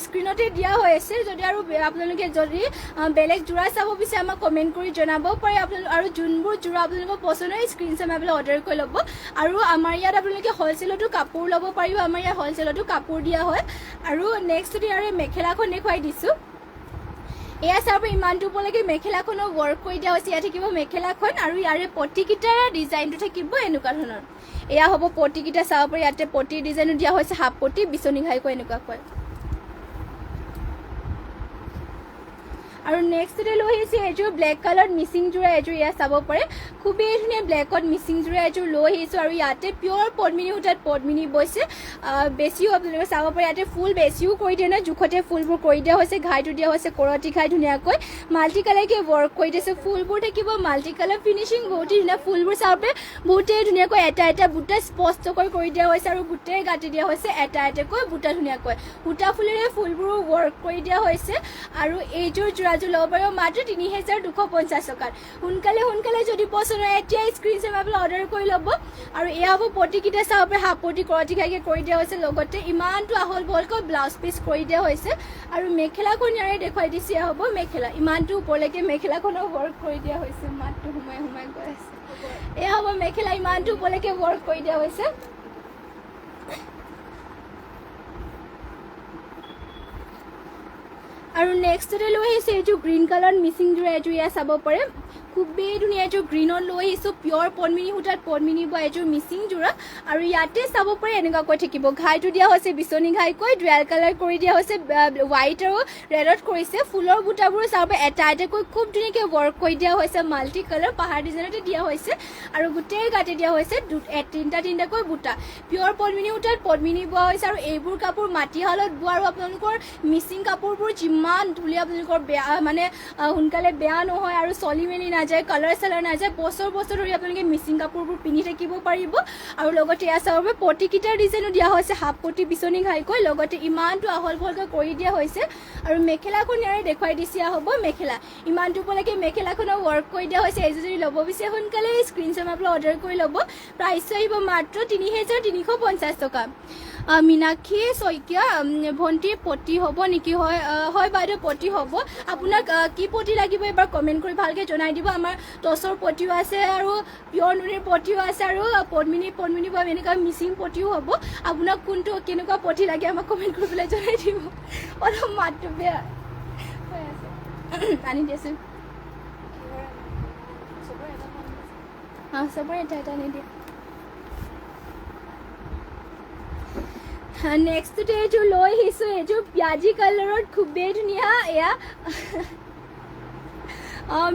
স্ক্ৰীনতে দিয়া হৈ আছে যদি আৰু আপোনালোকে যদি বেলেগ যোৰা চাব বিচাৰে আমাক কমেণ্ট কৰি জনাব পাৰে আপোনালোক আৰু যোনবোৰ যোৰা আপোনালোকৰ পচন্দ হয় স্ক্ৰীনশ্বট মাৰি অৰ্ডাৰ কৰি ল'ব আৰু আমাৰ ইয়াত আপোনালোকে হ'লচেলতো কাপোৰ ল'ব পাৰিব আমাৰ ইয়াত হ'লচেলতো কাপোৰ দিয়া হয় আৰু নেক্সট ইয়াৰে মেখেলাখন দেখুৱাই দিছোঁ এয়া চাব ইমানটো উপলৈকে মেখেলাখনৰ ৱৰ্ক কৰি দিয়া হৈছে ইয়াত থাকিব মেখেলাখন আৰু ইয়াৰে পটিকিটাৰ ডিজাইনটো থাকিব এনেকুৱা ধৰণৰ এয়া হ'ব পটিকিটা চাব পাৰে ইয়াতে পটিৰ ডিজাইনো দিয়া হৈছে হাফ পটি বিচনী ঘাইকৈ এনেকুৱাকৈ আৰু নেক্সটতে লৈ আহিছে এইযোৰ ব্লেক কালাৰ মিচিং যোৰা এইযোৰ ইয়াত চাব পাৰে খুবেই ধুনীয়া ব্লেকত মিচিং যোৰা এইযোৰ লৈ আহিছোঁ আৰু ইয়াতে পিয়ৰ পদ্মিনী সূতাত পদ্মিনী বৈছে বেছিও আপোনালোকে চাব পাৰে ইয়াতে ফুল বেছিও কৰি দিয়ে নহয় জোখতে ফুলবোৰ কৰি দিয়া হৈছে ঘাইটো দিয়া হৈছে কৰতি ঘাই ধুনীয়াকৈ মাল্টি কালাৰকৈ ৱৰ্ক কৰি দিছে ফুলবোৰ থাকিব মাল্টি কালাৰ ফিনিচিং বহুতেই ধুনীয়া ফুলবোৰ চাব পাৰে বহুতেই ধুনীয়াকৈ এটা বুটা স্পষ্টকৈ কৰি দিয়া হৈছে আৰু গোটেই গাঁঠি দিয়া হৈছে এটাকৈ বুটা ধুনীয়াকৈ সূতা ফুলেৰে ফুলবোৰ ৱৰ্ক কৰি দিয়া হৈছে আৰু এইযোৰ যোৰাযোৰ ল'ব পাৰিব মাত্ৰ ৩৫৫০ টকাত সোনকালে যদি পচন্দ হয় এতিয়াই স্ক্ৰীনশ্বট মাৰি অৰ্ডাৰ কৰি ল'ব আৰু এয়া হ'ব পটিকিটা চাব পাৰে হাফ পটি কৰতি ঘাইকৈ কৰি দিয়া হৈছে লগতে ইমানটো আহল বহলকৈ ব্লাউজ পিচ কৰি দিয়া হৈছে আৰু মেখেলাখন ইয়াৰে দেখুৱাই দিছে এয়া হ'ব মেখেলা ইমানটো ওপৰলৈকে মেখেলাখনৰ ৱৰ্ক কৰি দিয়া হৈছে মাতটো সোমাই গৈ আছে এয়া হ'ব মেখেলা ইমানটো ওপৰলৈকে ৱৰ্ক কৰি দিয়া হৈছে আৰু নেক্সটতে লৈ আহিছে এইযোৰ গ্ৰীণ কালাৰ মিচিং যোৰা এইযোৰ ইয়াত চাব পাৰে খুবেই ধুনীয়া এযোৰ গ্ৰীণত লৈ আহিছোঁ পিয়ৰ পদ্মিনী সূতাত পদ্মিনী বোৱা এযোৰ মিচিং যোৰা আৰু ইয়াতে চাব পাৰে এনেকুৱাকৈ থাকিব ঘাইটো দিয়া হৈছে বিচনী ঘাইকৈ ডুৱেল কালাৰ কৰি দিয়া হৈছে হোৱাইট আৰু ৰেডত কৰিছে ফুলৰ বুটাবোৰ চাব পাৰে এটাকৈ খুব ধুনীয়াকৈ ৱৰ্ক কৰি দিয়া হৈছে মাল্টি কালাৰ পাহাৰ ডিজাইনতে দিয়া হৈছে আৰু গোটেই গাঁঠি দিয়া হৈছে তিনিটাকৈ বুটা পিয়ৰ পদ্মিনী সূতাত পদ্মিনী বোৱা হৈছে আৰু এইবোৰ কাপোৰ মাটিশালত বোৱা আৰু আপোনালোকৰ মিচিং কাপোৰবোৰ যিমান ধুনীয়া আপোনালোকৰ বেয়া মানে সোনকালে বেয়া নহয় আৰু চলি মেলি নাযায় কালাৰ চালাৰ নাযায় বছৰ বছৰ ধৰি আপোনালোকে মিচিং কাপোৰবোৰ পিন্ধি থাকিব পাৰিব আৰু লগতে এয়া চাব পাৰে পটিকিটাৰ ডিজাইনো দিয়া হৈছে হাফ পটি বিচনী ঘাইকৈ লগতে ইমানটো আহল বহলকৈ কৰি দিয়া হৈছে আৰু মেখেলাখন ইয়াৰে দেখুৱাই দিছিয়া হ'ব মেখেলা ইমানটো পলৈকে মেখেলাখনৰ ৱৰ্ক কৰি দিয়া হৈছে এইযোৰ যদি ল'ব বিচাৰে সোনকালে স্ক্ৰীনশ্বট মাৰি অৰ্ডাৰ কৰি ল'ব প্ৰাইচ আহিব মাত্ৰ ৩,৩৫০ টকা मीनाक्षी शइकिया भंटीर पति हम निकी है बाइदेव पति हम आपनाक कि पति लागिब एबार कमेंट कर भालके जनाइ दिब आमार टसर पतिओ आछे आरो पियर नुनिर पतिओ आछे आरो पद्मिनी बा एनेका मिसिं पतिओ हम आपनाक कोनটো केनेका पति लागे आमाक कमेंट कर पेलाय जनाइ दिब अलप मातটো बेया হৈ আছে পানী দিছে সবৰে এটা নিদিয়ে नेक्स्ट जो লৈ আহিছো এযোৰ পিয়াজি কালাৰত খুবেই ধুনীয়া এয়া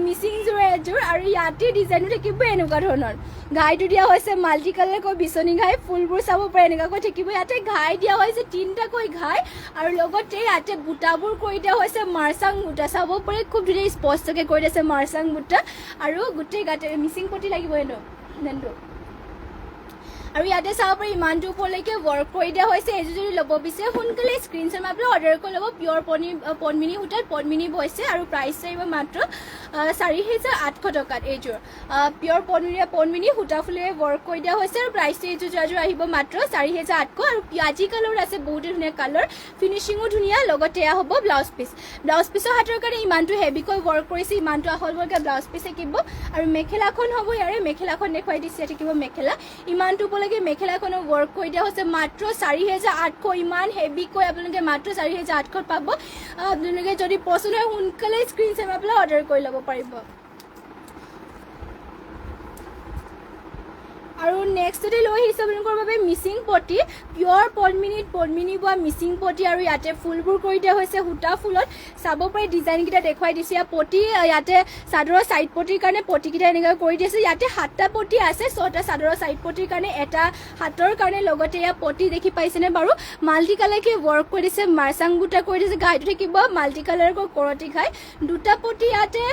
মিচিং যোৰ এযোৰ আৰু ইয়াতে ডিজাইনটো থাকিব এনেকুৱা ধৰণৰ ঘাইটো দিয়া হৈছে মাল্টি কালাৰ কৈ বিচনী ঘাই ফুলবোৰ চাব পাৰে এনেকুৱাকৈ থাকিব ইয়াতে ঘাই দিয়া হৈছে তিনিটাকৈ ঘাই আৰু লগতে ইয়াতে বুটাবোৰ কৰি দিয়া হৈছে মাৰ্চাং বুটা চাব পাৰে খুব ধুনীয়া স্পষ্টকৈ কৰি দিছে মাৰ্চাং বুটা আৰু গোটেই গাতে মিচিং পটি লাগিব এনো নেনটো আৰু ইয়াতে চাব পাৰি ইমানটো উপলৈকে ৱৰ্ক কৰি দিয়া হৈছে এইযোৰ যদি ল'ব বিচাৰে সোনকালে স্ক্ৰীনশ্বট মাৰি অৰ্ডাৰ কৰি ল'ব পিয়ৰ পদ্মিনী সূতাত পদ্মিনী বৈছে আৰু প্ৰাইচ আহিব মাত্ৰ 4,800 টকাত এইযোৰ পিয়ৰ পদ্মিনী সূতা ফুলেৰে ৱৰ্ক কৰি দিয়া হৈছে আৰু প্ৰাইচ এইযোৰ আহিব মাত্ৰ 4,800 আৰু পিয়াজি কালাৰ আছে বহুত ধুনীয়া কালাৰ ফিনিচিঙো ধুনীয়া লগতে এয়া হ'ব ব্লাউজ পিছৰ হাতৰ কাৰণে ইমানটো হেভিকৈ ৱৰ্ক কৰিছে ইমানটো আহল বহলকৈ ব্লাউজ পিচ থাকিব আৰু মেখেলাখন হ'ব ইয়াৰে মেখেলাখন দেখুৱাই দিছে থাকিব মেখেলা ইমানটো উপলৈকে মেখেলাখনৰ ৱৰ্ক কৰি দিয়া হৈছে মাত্ৰ 4,800 ইমান হেভিকৈ আপোনালোকে মাত্ৰ 4,800 পাব আপোনালোকে যদি পছন্দ হয় সোনকালে স্ক্ৰীনশ্বট মাৰি অৰ্ডাৰ কৰি ল'ব পাৰিব আৰু নেক্সটতে লৈ আহিছে আপোনালোকৰ বাবে মিচিং পটি পিয়ৰ পদ্মিনী বোৱা মিচিং পটি আৰু ইয়াতে ফুলবোৰ কৰি দিয়া হৈছে সূতা ফুলত চাব পাৰি ডিজাইনকেইটা দেখুৱাই দিছে পটি ইয়াতে চাদৰৰ সাইড পটিৰ কাৰণে পটিকেইটা এনেকৈ কৰি দিছে ইয়াতে 7টা পটি আছে 6টা চাদৰৰ সাইড পটিৰ কাৰণে এটা হাতৰ কাৰণে লগতে ইয়া পটি দেখি পাইছেনে বাৰু মাল্টি কালাৰকে ৱৰ্ক কৰি দিছে মাৰ্চাং বুটা কৰি দিছে ঘাইটো থাকিব মাল্টি কালাৰকৈ কৰতি ঘাই দুটা পটি ইয়াতে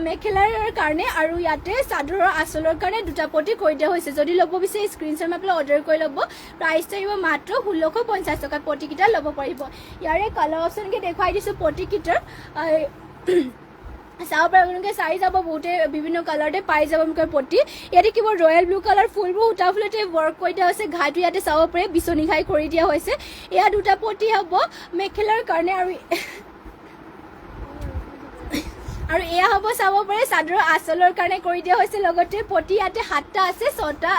মেখেলাৰ কাৰণে আৰু ইয়াতে চাদৰৰ আঁচলৰ কাৰণে দুটা পটি কৰি দিয়া হৈছে যদি ল'ব বিচাৰে স্ক্ৰীনশ্বট মাৰি অৰ্ডাৰ কৰি ল'ব প্ৰাইচ আহিব মাত্ৰ 1,650 টকাত পটিকেইটা ল'ব পাৰিব ইয়াৰে কালাৰ অপশ্যনকে দেখুৱাই দিছোঁ পটিকেইটাৰ চাব পাৰে আপোনালোকে চাই যাব বহুতে বিভিন্ন কালাৰতে পাই যাব আপোনালোকৰ পটি ইয়াতে কিবা ৰয়েল ব্লু কালাৰ ফুলবোৰ সূতা ফুলতে ৱৰ্ক কৰি দিয়া হৈছে ঘাইটো ইয়াতে চাব পাৰে বিচনী ঘাই কৰি দিয়া হৈছে এয়া দুটা পটি হ'ব মেখেলাৰ কাৰণে আৰু এয়া হ'ব চাব পাৰে চাদৰৰ আঁচলৰ কাৰণে কৰি দিয়া হৈছে লগতে পটি ইয়াতে 7টা আছে 6টা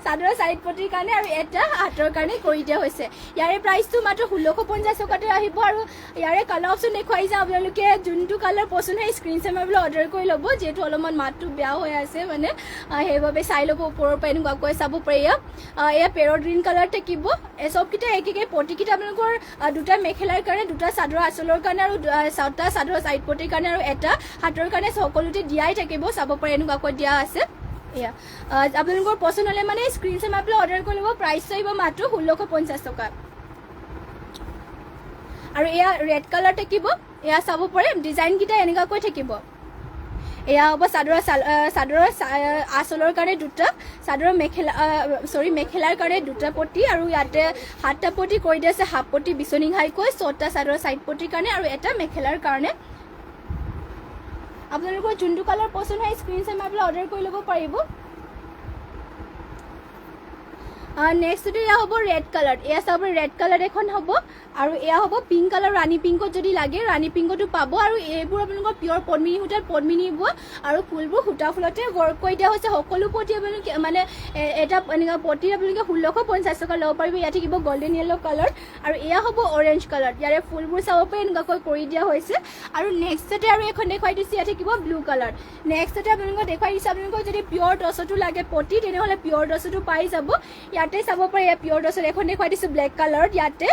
চাদৰৰ সাইড পটিৰ কাৰণে আৰু এটা হাতৰ কাৰণে কৰি দিয়া হৈছে ইয়াৰে প্ৰাইচটো মাত্ৰ 1,650 টকাতে আহিব আৰু ইয়াৰে কালাৰ অপশ্যন দেখুৱাই যাওঁ আপোনালোকে যোনটো কালাৰ পছন্দ হয় স্ক্ৰীনশ্বট মাৰি অৰ্ডাৰ কৰি ল'ব যিহেতু অলপমান মাতটো বেয়া হৈ আছে মানে সেইবাবে চাই ল'ব ওপৰৰ পৰা এনেকুৱাকৈ চাব পাৰে এয়া পেৰট গ্ৰীণ কালাৰ থাকিব চবকেইটা একেই পটিকেইটা আপোনালোকৰ দুটা মেখেলাৰ কাৰণে দুটা চাদৰৰ আঁচলৰ কাৰণে আৰু 6টা চাদৰৰ সাইড পটিৰ কাৰণে আৰু এটা হাতৰ কাৰণে সকলোতে দিয়াই থাকিব চাব পাৰে এনেকুৱাকৈ দিয়া আছে এয়া আপোনালোকৰ পছন্দ হ'লে মানে স্ক্ৰীনশ্বট মাৰি অৰ্ডাৰ কৰি ল'ব প্ৰাইচ আহিব মাত্ৰ 1,650 টকা আৰু এয়া ৰেড কালাৰ থাকিব এয়া চাব পাৰে ডিজাইনকেইটা এনেকুৱাকৈ থাকিব এয়া হ'ব চাদৰৰ আঁচলৰ কাৰণে দুটা চাদৰৰ মেখেলাৰ কাৰণে দুটা পটি আৰু ইয়াতে 7টা পটি কৰি দিয়া আছে হাফ পটি বিচনী ঘাইকৈ 6টা চাদৰৰ সাইড পটিৰ কাৰণে আৰু এটা মেখেলাৰ কাৰণে আপোনালোকৰ যোনটো কালাৰ পছন্দ হয় স্ক্ৰীনশ্বট মাৰি অৰ্ডাৰ কৰি ল'ব পাৰিব নেক্সটতে এয়া হ'ব ৰেড কালাৰ এয়া চাব ৰেড কালাৰ এখন হ'ব আৰু এয়া হ'ব পিংক কালাৰ ৰাণী পিংকত যদি লাগে ৰাণী পিংকতো পাব আৰু এইবোৰ আপোনালোকৰ পিয়ৰ পদ্মিনী সূতাত পদ্মিনী বোৱা আৰু ফুলবোৰ সূতা ফুলতে ৱৰ্ক কৰি দিয়া হৈছে সকলো পটি আপোনালোকে মানে এটা এনেকুৱা পটি আপোনালোকে 1,650 টকা ল'ব পাৰিব ইয়াত থাকিব গল্ডেন য়েলো কালাৰ আৰু এয়া হ'ব অৰেঞ্জ কালাৰ ইয়াৰে ফুলবোৰ চাব পাৰে এনেকুৱাকৈ কৰি দিয়া হৈছে আৰু নেক্সটতে আৰু এখন দেখুৱাই দিছে ইয়াত থাকিব ব্লু কালাৰ নেক্সটতে আপোনালোকক দেখুৱাই দিছে আপোনালোকক যদি পিয়ৰ টচটো লাগে পটি তেনেহ'লে পিয়ৰ টচটো পাই যাব ইয়াতে চাব পাৰে পিয়ৰ টচৰ এখন দেখুৱাই দিছোঁ ব্লেক কালাৰত ইয়াতে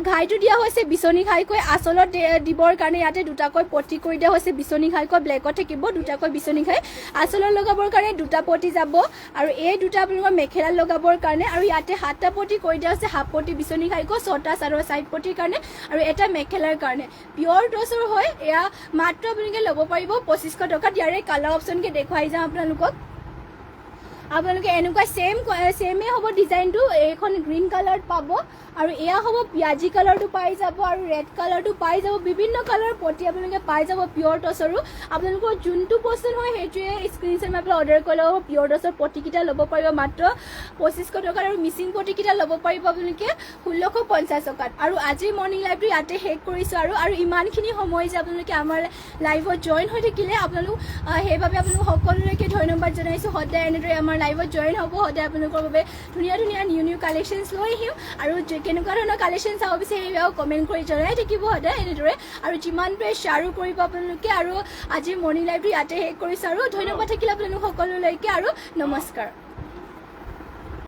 ঘাইটো দিয়া হৈছে বিচনী ঘাইকৈ আচলত দিবৰ কাৰণে ইয়াতে দুটাকৈ পটি কৰি দিয়া হৈছে বিচনী ঘাইকৈ ব্লেকত থাকিব দুটাকৈ বিচনী ঘাই আচলত লগাবৰ কাৰণে দুটা পটি যাব আৰু এই দুটা আপোনালোকৰ মেখেলাত লগাবৰ কাৰণে আৰু ইয়াতে 7টা পটি কৰি দিয়া হৈছে হাফ পটি বিচনী ঘাইকৈ 6টা চাৰৰ চাইড পটিৰ কাৰণে আৰু এটা মেখেলাৰ কাৰণে পিয়ৰ টচৰ হয় এয়া মাত্ৰ আপোনালোকে ল'ব পাৰিব 2500 টকাত ইয়াৰে কালাৰ অপশ্যনকে দেখুৱাই যাওঁ আপোনালোকক আপোনালোকে এনেকুৱা সেমে হ'ব ডিজাইনটো এইখন গ্ৰীণ কালাৰত পাব আৰু এয়া হ'ব পিয়াজি কালাৰটো পাই যাব আৰু ৰেড কালাৰটো পাই যাব বিভিন্ন কালাৰ পটি আপোনালোকে পাই যাব পিয়ৰ টচৰো আপোনালোকৰ যোনটো পছন্দ হয় সেইটোৱে স্ক্ৰীনশ্বট মাৰি পেলাই অৰ্ডাৰ কৰি ল'ব পিয়ৰ টচৰ পটিকেইটা ল'ব পাৰিব মাত্ৰ 2500 টকাত আৰু মিচিং পটিকেইটা ল'ব পাৰিব আপোনালোকে 1650 টকাত আৰু আজিৰ মৰ্ণিং লাইভটো ইয়াতে শেষ কৰিছোঁ আৰু ইমানখিনি সময় যে আপোনালোকে আমাৰ লাইভত জইন হৈ থাকিলে আপোনালোক সেইবাবে আপোনালোক সকলোলৈকে ধন্যবাদ জনাইছোঁ সদায় এনেদৰে আমাৰ লাইভত জইন হ'ব সদায় আপোনালোকৰ বাবে ধুনীয়া ধুনীয়া নিউ কালেকশ্যনছ লৈ আহিম আৰু কেনেকুৱা ধৰণৰ কালেকশ্যন চাব বিচাৰে সেয়াও কমেণ্ট কৰি জনাই থাকিব সদায় এনেদৰে আৰু যিমান পাৰে শ্বেয়াৰো কৰিব আপোনালোকে আৰু আজিৰ মৰ্ণিং লাইভটো ইয়াতে শেষ কৰিছোঁ আৰু ধন্যবাদ থাকিলে আপোনালোক সকলোলৈকে আৰু নমস্কাৰ